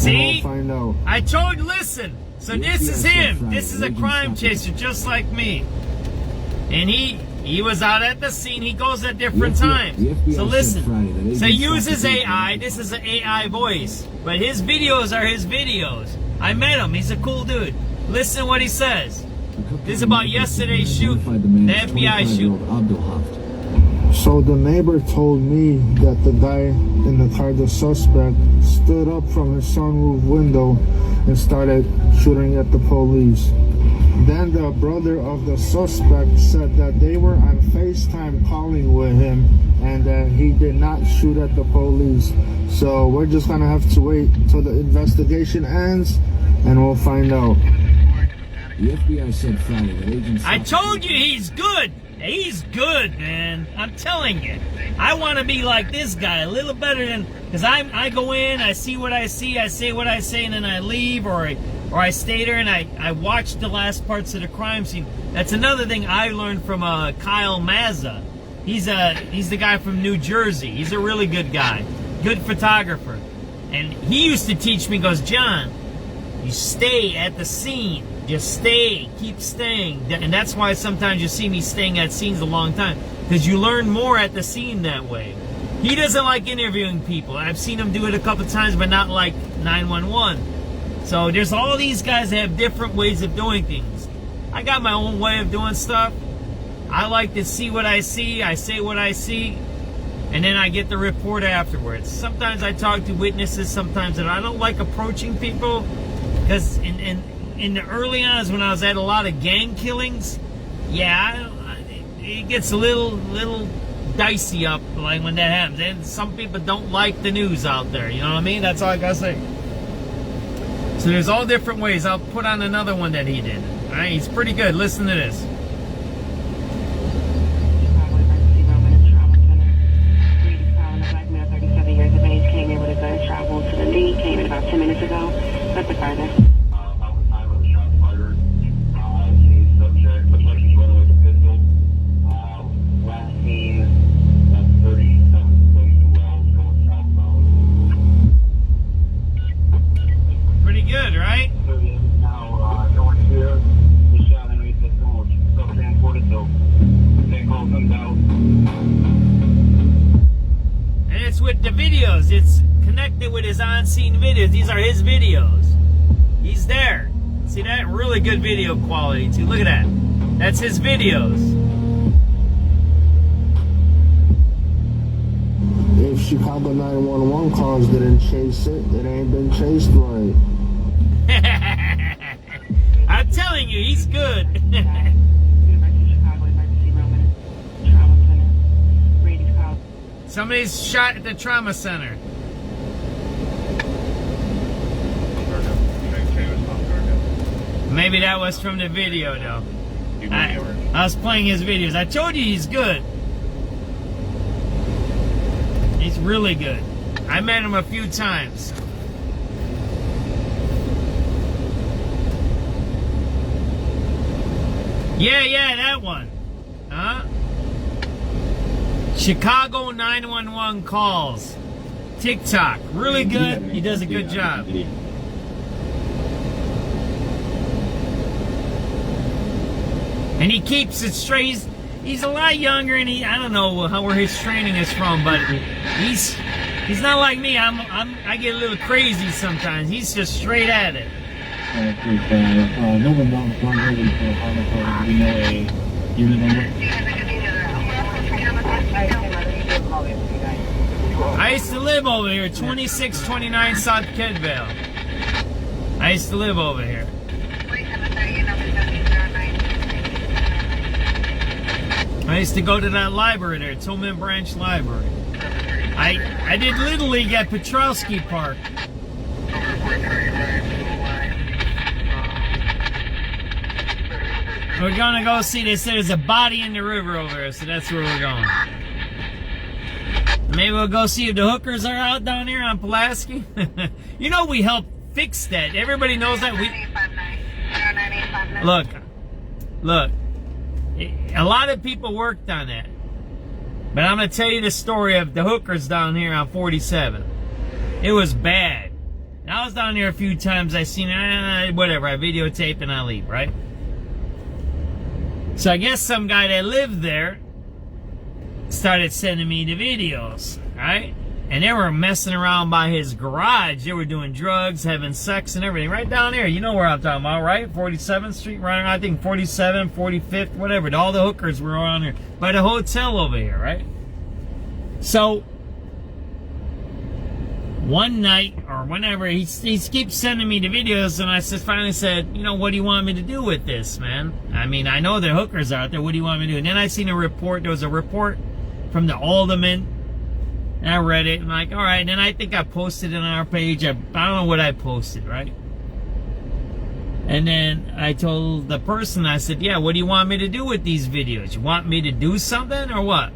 and we'll find out. I told you, listen. So this is him. This is a crime chaser just like me. And he was out at the scene. He goes at different times. So listen. So he uses AI. This is an AI voice. But his videos are his videos. I met him. He's a cool dude. Listen to what he says. This is about yesterday's shooting. The FBI shooting. So the neighbor told me that the guy in the car, the suspect, stood up from his sunroof window and started shooting at the police. Then the brother of the suspect said that they were on FaceTime calling with him and that he did not shoot at the police. So we're just gonna have to wait till the investigation ends, and we'll find out. The FBI said Friday that agents... I told you he's good. He's good, man. I'm telling you. I want to be like this guy, a little better than... Because I go in, I see what I see, I say what I say, and then I leave, or I stay there and I watch the last parts of the crime scene. That's another thing I learned from Kyle Mazza. He's the guy from New Jersey. He's a really good guy. Good photographer. And he used to teach me, goes, John, you stay at the scene. Just stay. Keep staying. And that's why sometimes you see me staying at scenes a long time. Because you learn more at the scene that way. He doesn't like interviewing people. I've seen him do it a couple times, but not like 911. So there's all these guys that have different ways of doing things. I got my own way of doing stuff. I like to see what I see. I say what I see. And then I get the report afterwards. Sometimes I talk to witnesses. Sometimes I don't like approaching people. Because in the early on, when I was at a lot of gang killings, yeah, it gets a little dicey up like when that happens. And some people don't like the news out there. You know what I mean? That's all I gotta say. So there's all different ways. I'll put on another one that he did. All right, he's pretty good. Listen to this. Came in with a gun, traveled to the lead, came in about 10 minutes ago. Let the car there. About the time of the shot fired, the subject looks like he's running with a pistol. Last seen, that's 37 Station Wells going southbound. Pretty good, right? Now going here, he shot underneath the pistol, which is self-transported, so they call comes out. And it's with the videos. It's connected with his on-scene videos. These are his videos. He's there. See that? Really good video quality, too. Look at that. That's his videos. If Chicago 911 calls didn't chase it, it ain't been chased right. I'm telling you, he's good. Somebody's shot at the trauma center. Maybe that was from the video, though. I was playing his videos. I told you he's good. He's really good. I met him a few times. Yeah, that one. Huh? Chicago 911 calls. TikTok. Really good. He does a good job. And he keeps it straight. He's a lot younger, and I don't know where his training is from, but he's not like me. I get a little crazy sometimes. He's just straight at it. No one knows for a we know a unit number. I used to live over here, 2629 South Kedvale. I used to live over here. I used to go to that library there, Tillman Branch Library. I did Little League at Pulaski Park. We're gonna go see, they said there's a body in the river over there, so that's where we're going. Maybe we'll go see if the hookers are out down here on Pulaski. You know, we helped fix that. Everybody knows that. Look. A lot of people worked on that. But I'm going to tell you the story of the hookers down here on 47. It was bad. And I was down there a few times. I seen whatever. I videotape and I leave, right? So I guess some guy that lived there started sending me the videos, right? And they were messing around by his garage. They were doing drugs, having sex and everything. Right down there. You know where I'm talking about, right? 47th Street, right? I think 47th, 45th, whatever. All the hookers were on there. By the hotel over here, right? So, one night, or whenever, he keeps sending me the videos, and I finally said, you know, what do you want me to do with this, man? I mean, I know the hookers are out there. What do you want me to do? And then I seen a report. There was a report from the alderman. And I read it, and like, all right. And then I think I posted it on our page. I don't know what I posted, right? And then I told the person, I said, yeah, what do you want me to do with these videos? You want me to do something or what?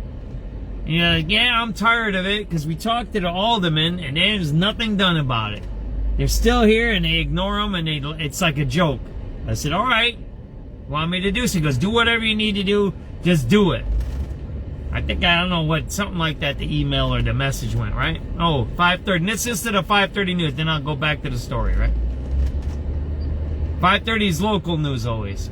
And you're like, yeah, I'm tired of it, because we talked to the alderman, and there's nothing done about it. They're still here, and they ignore them, and it's like a joke. I said, all right, want me to do so? He goes, do whatever you need to do, just do it. I think, I don't know what, something like that, the email or the message went, right? Oh, 5:30. And this is the 5:30 news. Then I'll go back to the story, right? 5:30 is local news always.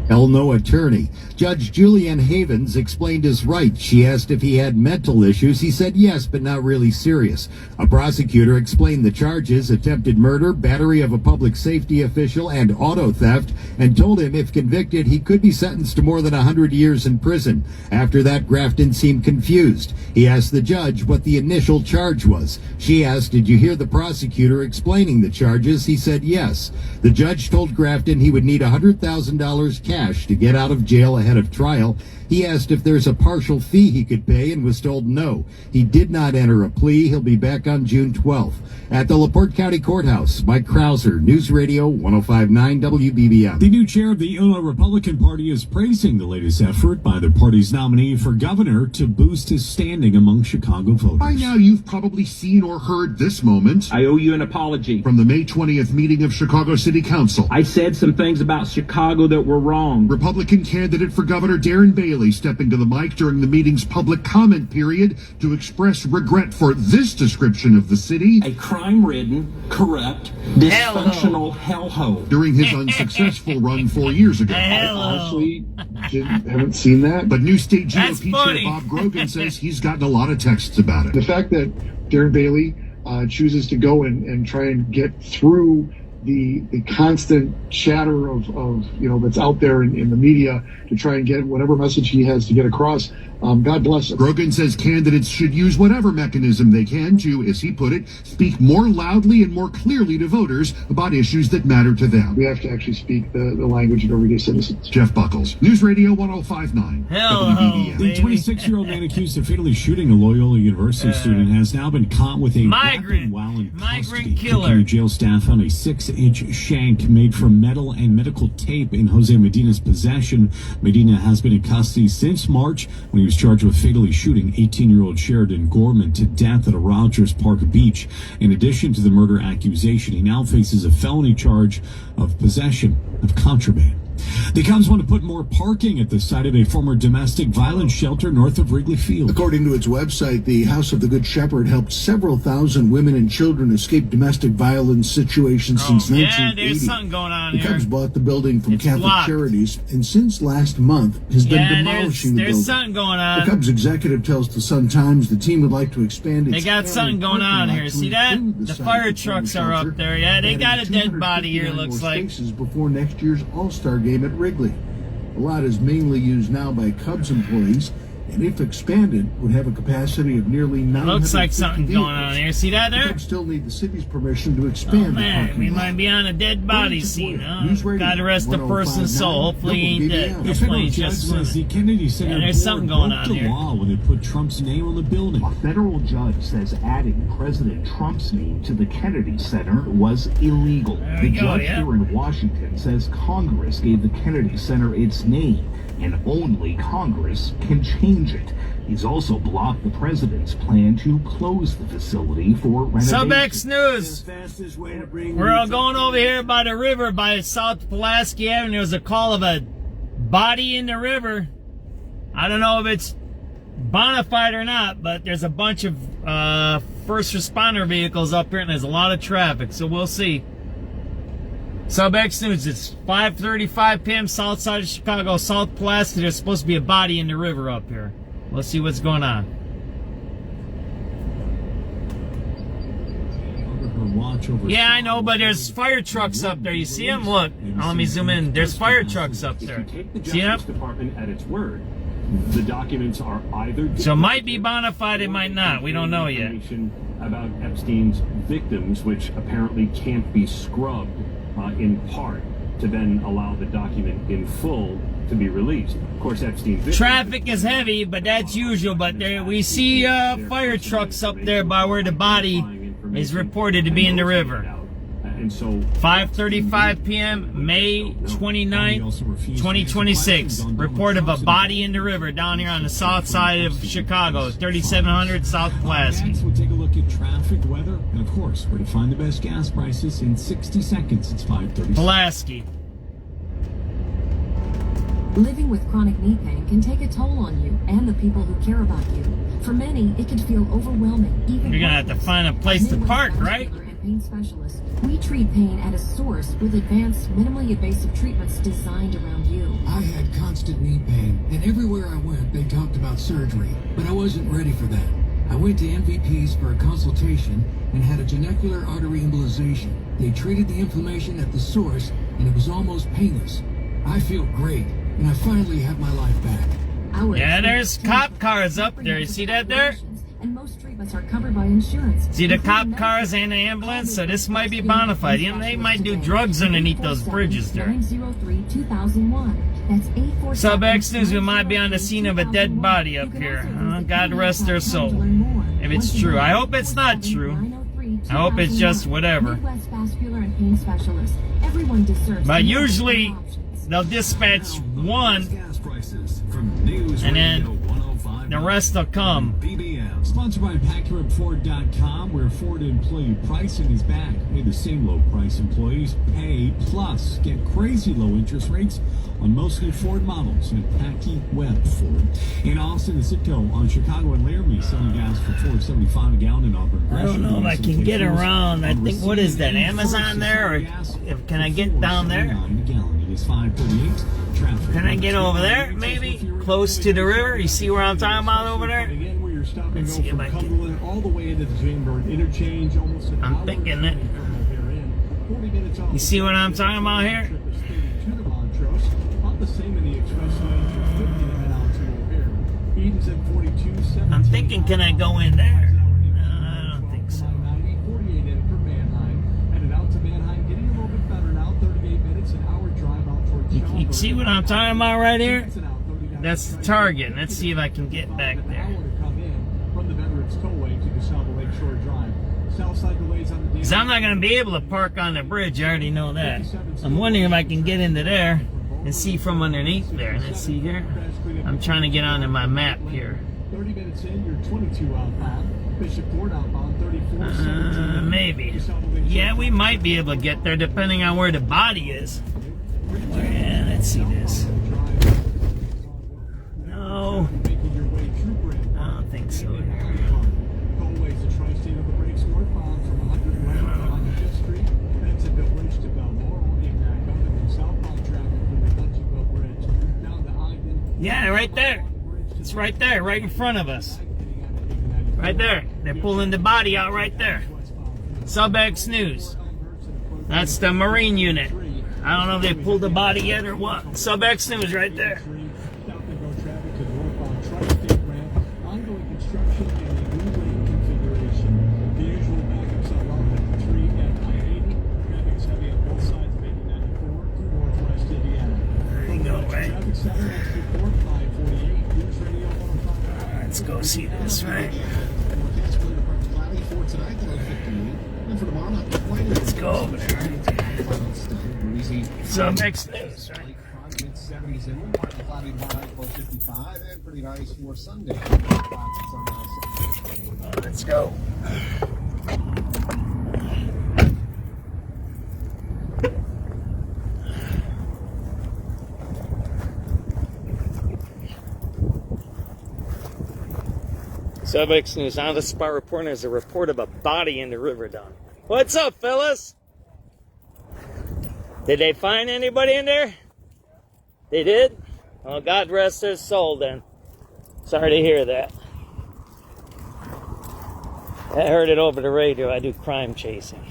No attorney. Judge Julianne Havens explained his rights. She asked if he had mental issues. He said yes, but not really serious. A prosecutor explained the charges: attempted murder, battery of a public safety official, and auto theft, and told him if convicted, he could be sentenced to more than 100 years in prison. After that, Grafton seemed confused. He asked the judge what the initial charge was. She asked, "Did you hear the prosecutor explaining the charges?" He said yes. The judge told Grafton he would need $100,000 cash to get out of jail ahead of trial. He asked if there's a partial fee he could pay and was told no. He did not enter a plea. He'll be back on June 12th. At the LaPorte County Courthouse, Mike Krauser, News Radio 105.9 WBBM. The new chair of the Illinois Republican Party is praising the latest effort by the party's nominee for governor to boost his standing among Chicago voters. By now, you've probably seen or heard this moment. I owe you an apology. From the May 20th meeting of Chicago City Council. I said some things about Chicago that were wrong. Republican candidate for governor Darren Bailey stepping to the mic during the meeting's public comment period to express regret for this description of the city. A crime-ridden, corrupt, dysfunctional hellhole. During his unsuccessful run 4 years ago. I honestly haven't seen that. But new state GOP chair Bob Grogan says he's gotten a lot of texts about it. The fact that Darren Bailey chooses to go and try and get through the constant chatter of that's out there in the media to try and get whatever message he has to get across. God bless him. Grogan says candidates should use whatever mechanism they can to, as he put it, speak more loudly and more clearly to voters about issues that matter to them. We have to actually speak the language of everyday citizens. Jeff Buckles, News Radio 105.9 WBBM. The 26-year-old man accused of fatally shooting a Loyola University student has now been caught with a weapon while in custody. Killer. Jail staff found a 6-inch shank made from metal and medical tape in Jose Medina's possession. Medina has been in custody since March when he was charged with fatally shooting 18-year-old Sheridan Gorman to death at a Rogers Park beach. In addition to the murder accusation, he now faces a felony charge of possession of contraband. The Cubs want to put more parking at the site of a former domestic violence shelter north of Wrigley Field. According to its website, the House of the Good Shepherd helped several thousand women and children escape domestic violence situations since 1980. There's something going on the here. Cubs bought the building from Catholic locked. Charities, and since last month has been demolishing the building. There's something going on. The Cubs executive tells the Sun-Times the team would like to expand its... They got something going on here. See that? The fire trucks are up there. Yeah, they got a dead body here, looks like. Before next year's All-Star game at Wrigley. The lot is mainly used now by Cubs employees, and if expanded, would have a capacity of nearly 900. Looks like something going on here. See that there? The Cubs still need the city's permission to expand. Oh man, we might be on a dead body scene, huh? Gotta rest the person's soul. Hopefully he ain't dead. Hopefully he's just says the Kennedy Center there's something going on the here. law when they put Trump's name on the building. A federal judge says adding President Trump's name to the Kennedy Center was illegal. The judge here in Washington says Congress gave the Kennedy Center its name, and only Congress can change it. He's also blocked the president's plan to close the facility for renovation. SubX.News. We're all going over here by the river by South Pulaski Avenue. There's a call of a body in the river. I don't know if it's bona fide or not, but there's a bunch of first responder vehicles up here, and there's a lot of traffic, so we'll see. SubX.News, it's 5:35 p.m. south side of Chicago, South Pulaski. There's supposed to be a body in the river up here. Let's see what's going on. Yeah, I know, but there's fire trucks up there. You see them? Look, let me zoom in. There's fire trucks up there. See them? Department at its word. The documents are either... So it might be bona fide, it might not. We don't know yet. About Epstein's victims, which apparently can't be scrubbed in part to then allow the document in full to be released. Of course, Epstein's traffic is heavy, but that's usual. But there we see fire trucks up there by where the body is reported to be in the river. And so 5:35 p.m. May 29th, 2026. Report of a body in the river down here on the south side of Chicago, 3700 South Pulaski. Next, we'll take a look at traffic, weather, and of course, where to find the best gas prices in 60 seconds. It's 5:30. Pulaski. Living with chronic knee pain can take a toll on you and the people who care about you. For many, it can feel overwhelming. Even you're gonna have to find a place to park, right? pain specialists. We treat pain at a source with advanced, minimally invasive treatments designed around you. I had constant knee pain, and everywhere I went, they talked about surgery, but I wasn't ready for that. I went to MVP's for a consultation and had a genicular artery embolization. They treated the inflammation at the source, and it was almost painless. I feel great, and I finally have my life back. Yeah, there's cop cars up there. You see that there? And most treatments are covered by insurance. See the cop cars and the ambulance? So this might be bona fide. You know, they might do drugs underneath those bridges there. 903-2001. That's 847. SubX.News, we might be on the scene of a dead body up here. God rest their soul. If it's true. I hope it's not true. I hope it's just whatever. But usually, they'll dispatch one, and then the rest will come. Sponsored by PackYourUpFord.com, where Ford employee pricing is back. Pay the same low price employees pay, plus get crazy low interest rates on most new Ford models at Packy Web Ford. In Austin and Citgo on Chicago and Laramie, selling gas for $4.75 a gallon in Auburn. I don't know if I can get around. I think, what is that, Amazon there? Or can I get down there? Can I get over there, maybe? Close to the river? You see where I'm talking about over there? Let's see if I can. All the way into the Janeburn interchange, almost an I'm thinking it. You see what I'm talking about here? About the same in the express lane from 50 to head out to O'Hare. Eden's at 42, I'm thinking, can I go in there? No, I don't think so. 48 in for Manheim. Headed out to Manheim, getting a little bit better now. 38 minutes, an hour drive out towards You can see what I'm talking about right here? That's the target. Let's see if I can get back there. From the Veterans Tollway to the south of Lakeshore Drive. South side delays on the Because I'm not going to be able to park on the bridge. I already know that. I'm wondering if I can get into there and see from underneath there. Let's see here. I'm trying to get onto my map here. 30 minutes in, you're 22 outbound. Bishop Ford outbound, 34. Maybe. Yeah, we might be able to get there depending on where the body is. Yeah, let's see this. No. I don't think so. Tollways the tri-state of the brakes northbound from 111 on 5th Street. That's at Village to Balmoral. Back up and then southbound traffic from the Dungeonville Bridge down to Ogden. Yeah, right there. It's right there, right in front of us. Right there. They're pulling the body out right there. SubX.News. That's the Marine unit. I don't know if they pulled the body yet or what. SubX.News right there. Ongoing construction and a new lane configuration. The usual backups on 153 and I-80. Traffic's heavy on both sides of 8094 through northwest Indiana. There you go, right? Traffic center next report 548. News Radio 105. Let's go see this, right? Let's go over there. SubX.News, right? Mid-70s inland, partly cloudy tomorrow night, low 55, and pretty nice for Sunday. Let's go. SubX.News on the spot report. There's a report of a body in the river down. What's up, fellas? Did they find anybody in there? They did? Well, God rest his soul then. Sorry to hear that. I heard it over the radio. I do crime chasing.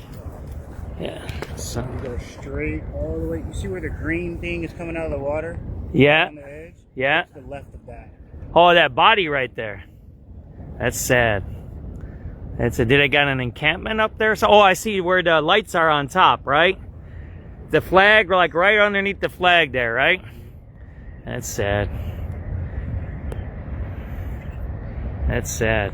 Yeah. So. You go straight all the way. You see where the green thing is coming out of the water? Yeah. On the edge? Yeah. To the left of that. Oh, that body right there. That's sad. Did I got an encampment up there? So, I see where the lights are on top, right? The flag, like right underneath the flag there, right? That's sad. That's sad.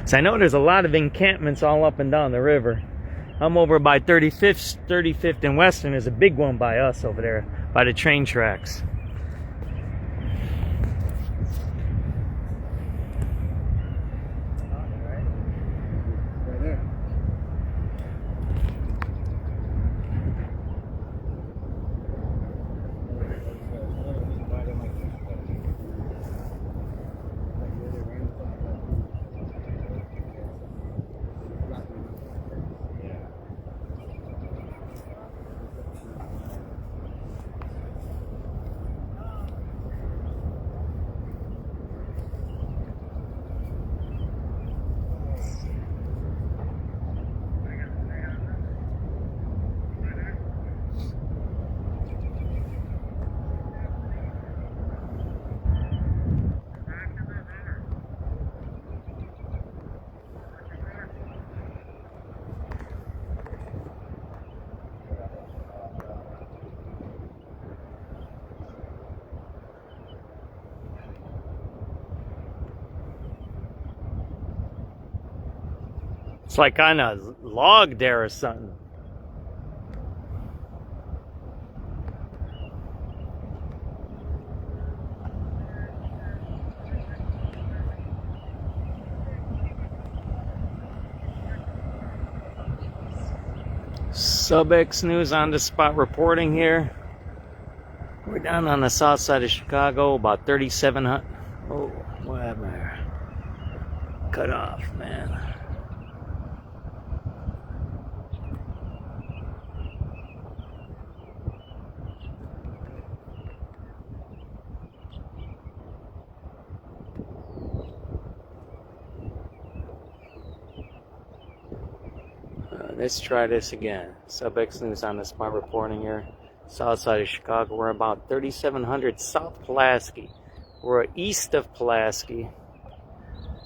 So I know there's a lot of encampments all up and down the river. I'm over by 35th and Western. There's a big one by us over there, by the train tracks. It's like on a log there or something. SubX.News on the spot reporting here. We're down on the south side of Chicago, about 3,700. Oh, what happened here? Cut off, man. Let's try this again. SubX.News on the spot reporting here. South side of Chicago. We're about 3,700 South Pulaski. We're east of Pulaski.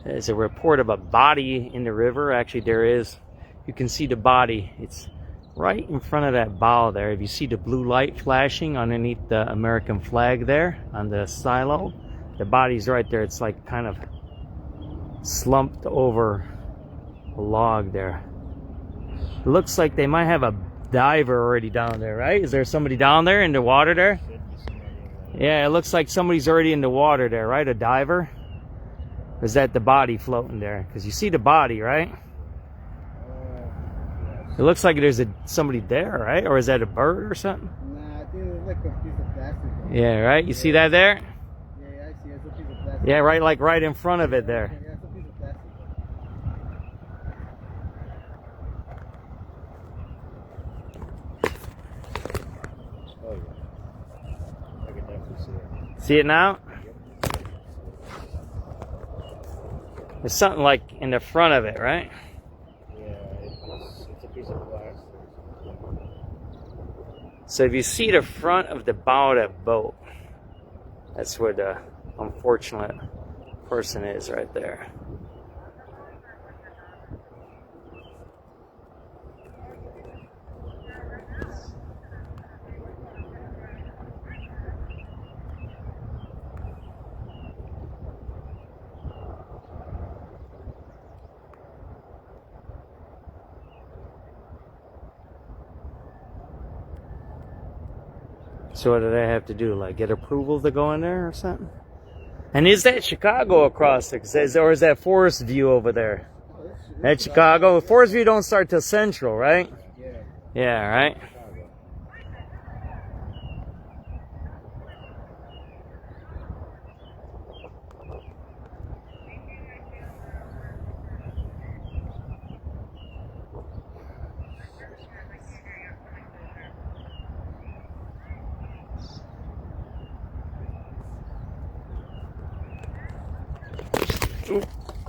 There's a report of a body in the river. Actually, there is. You can see the body. It's right in front of that bow there. If you see the blue light flashing underneath the American flag there on the silo, the body's right there. It's like kind of slumped over a log there. It looks like they might have a diver already down there, right? Is there somebody down there in the water there? Yeah, it looks like somebody's already in the water there, right? A diver? Or is that the body floating there? Because you see the body, right? It looks like there's somebody there, right? Or is that a bird or something? Nah, dude, it's like a piece of plastic. Yeah, right? You see that there? Yeah, I see it. It's a piece of plastic. Yeah, right, like right in front of it there. Yeah, it's a piece of plastic. Oh, yeah. I can definitely see it. See it now? There's something like in the front of it, right? Yeah, it's a piece of plastic. So if you see the front of the bow of that boat, that's where the unfortunate person is right there. So what do they have to do? Like get approval to go in there or something? And is that Chicago across there? Or is that Forest View over there? That's Chicago. Forest View don't start till Central, right? Yeah, right?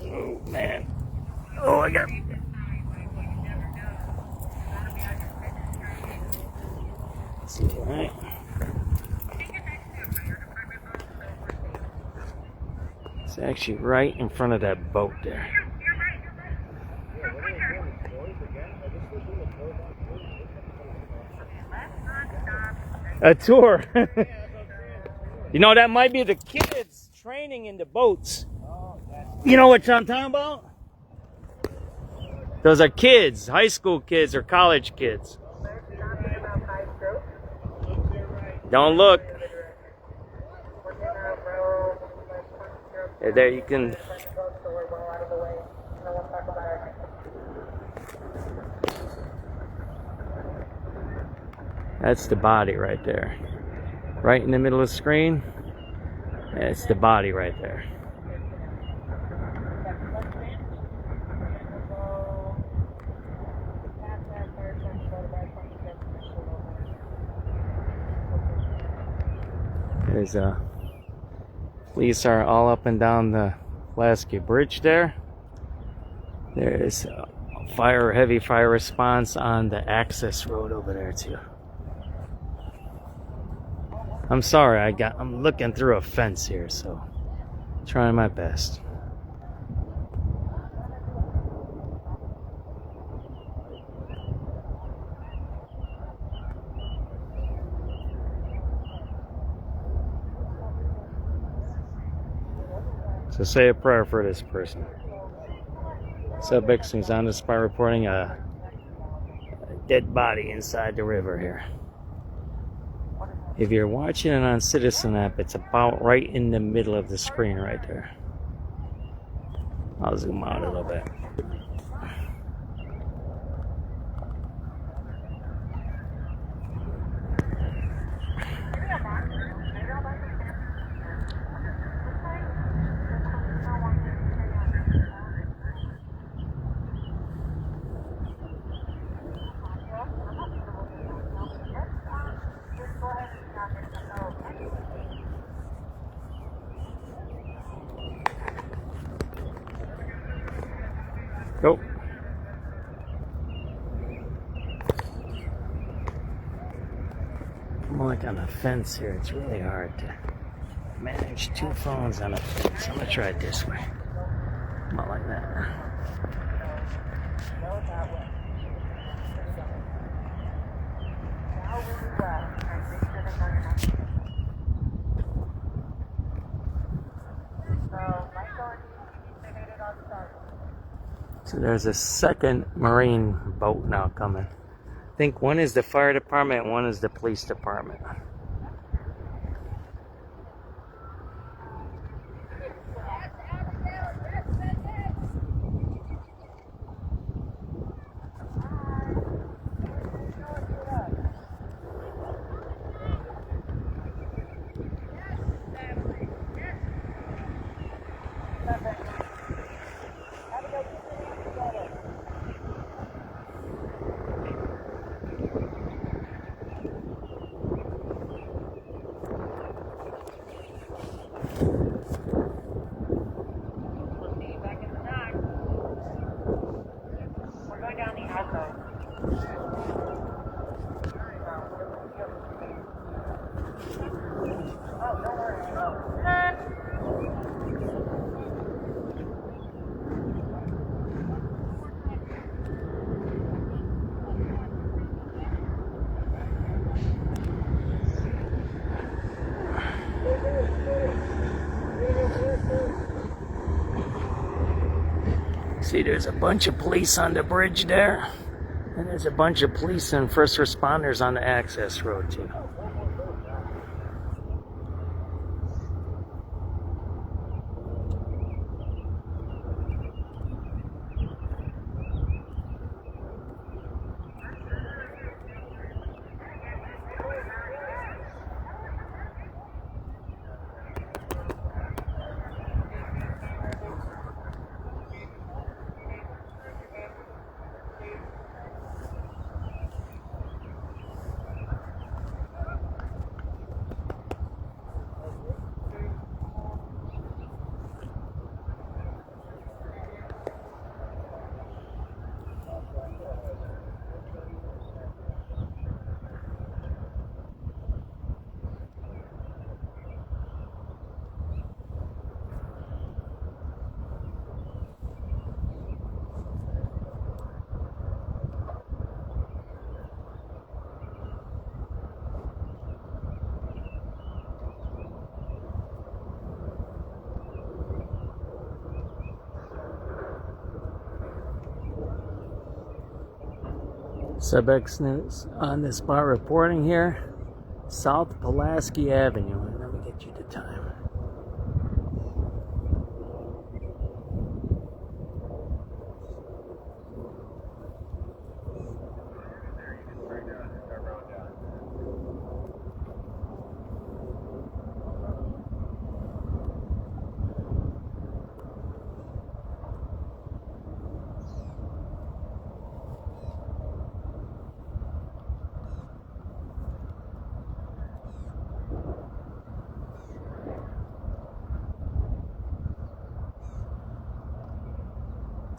Oh, man. Oh, I got... Right. It's actually right in front of that boat there. A tour. You know, that might be the kids training in the boats. You know what I'm talking about? Those are kids, high school kids or college kids. Don't look. There you can. That's the body right there. Right in the middle of the screen. That's the body right there. There's police are all up and down the Pulaski Bridge there. There's heavy fire response on the access road over there too. I'm sorry, I'm looking through a fence here, so trying my best. So say a prayer for this person. SubX.News on the spot reporting a dead body inside the river here. If you're watching it on Citizen app, it's about right in the middle of the screen right there. I'll zoom out a little bit. Go. I'm like on a fence here. It's really hard to manage two phones on a fence. I'm gonna try it this way. Not like that. So there's a second marine boat now coming. I think one is the fire department and one is the police department. See, there's a bunch of police on the bridge there, and there's a bunch of police and first responders on the access road too. SubX.News on the spot reporting here, South Pulaski Avenue. Let me get you the time.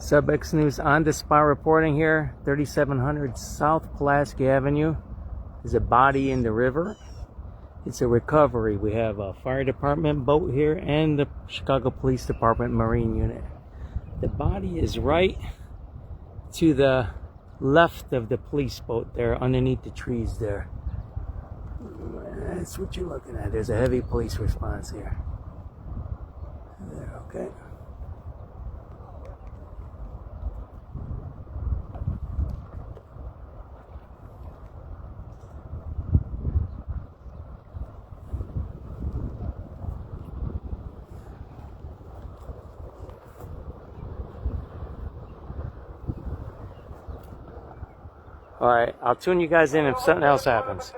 SubX.News on the spot reporting here, 3700 South Pulaski Avenue. There's a body in the river. It's a recovery. We have a fire department boat here and the Chicago Police Department Marine Unit. The body is right to the left of the police boat there, underneath the trees there. That's what you're looking at. There's a heavy police response here. There, okay. Alright, I'll tune you guys in if something else happens.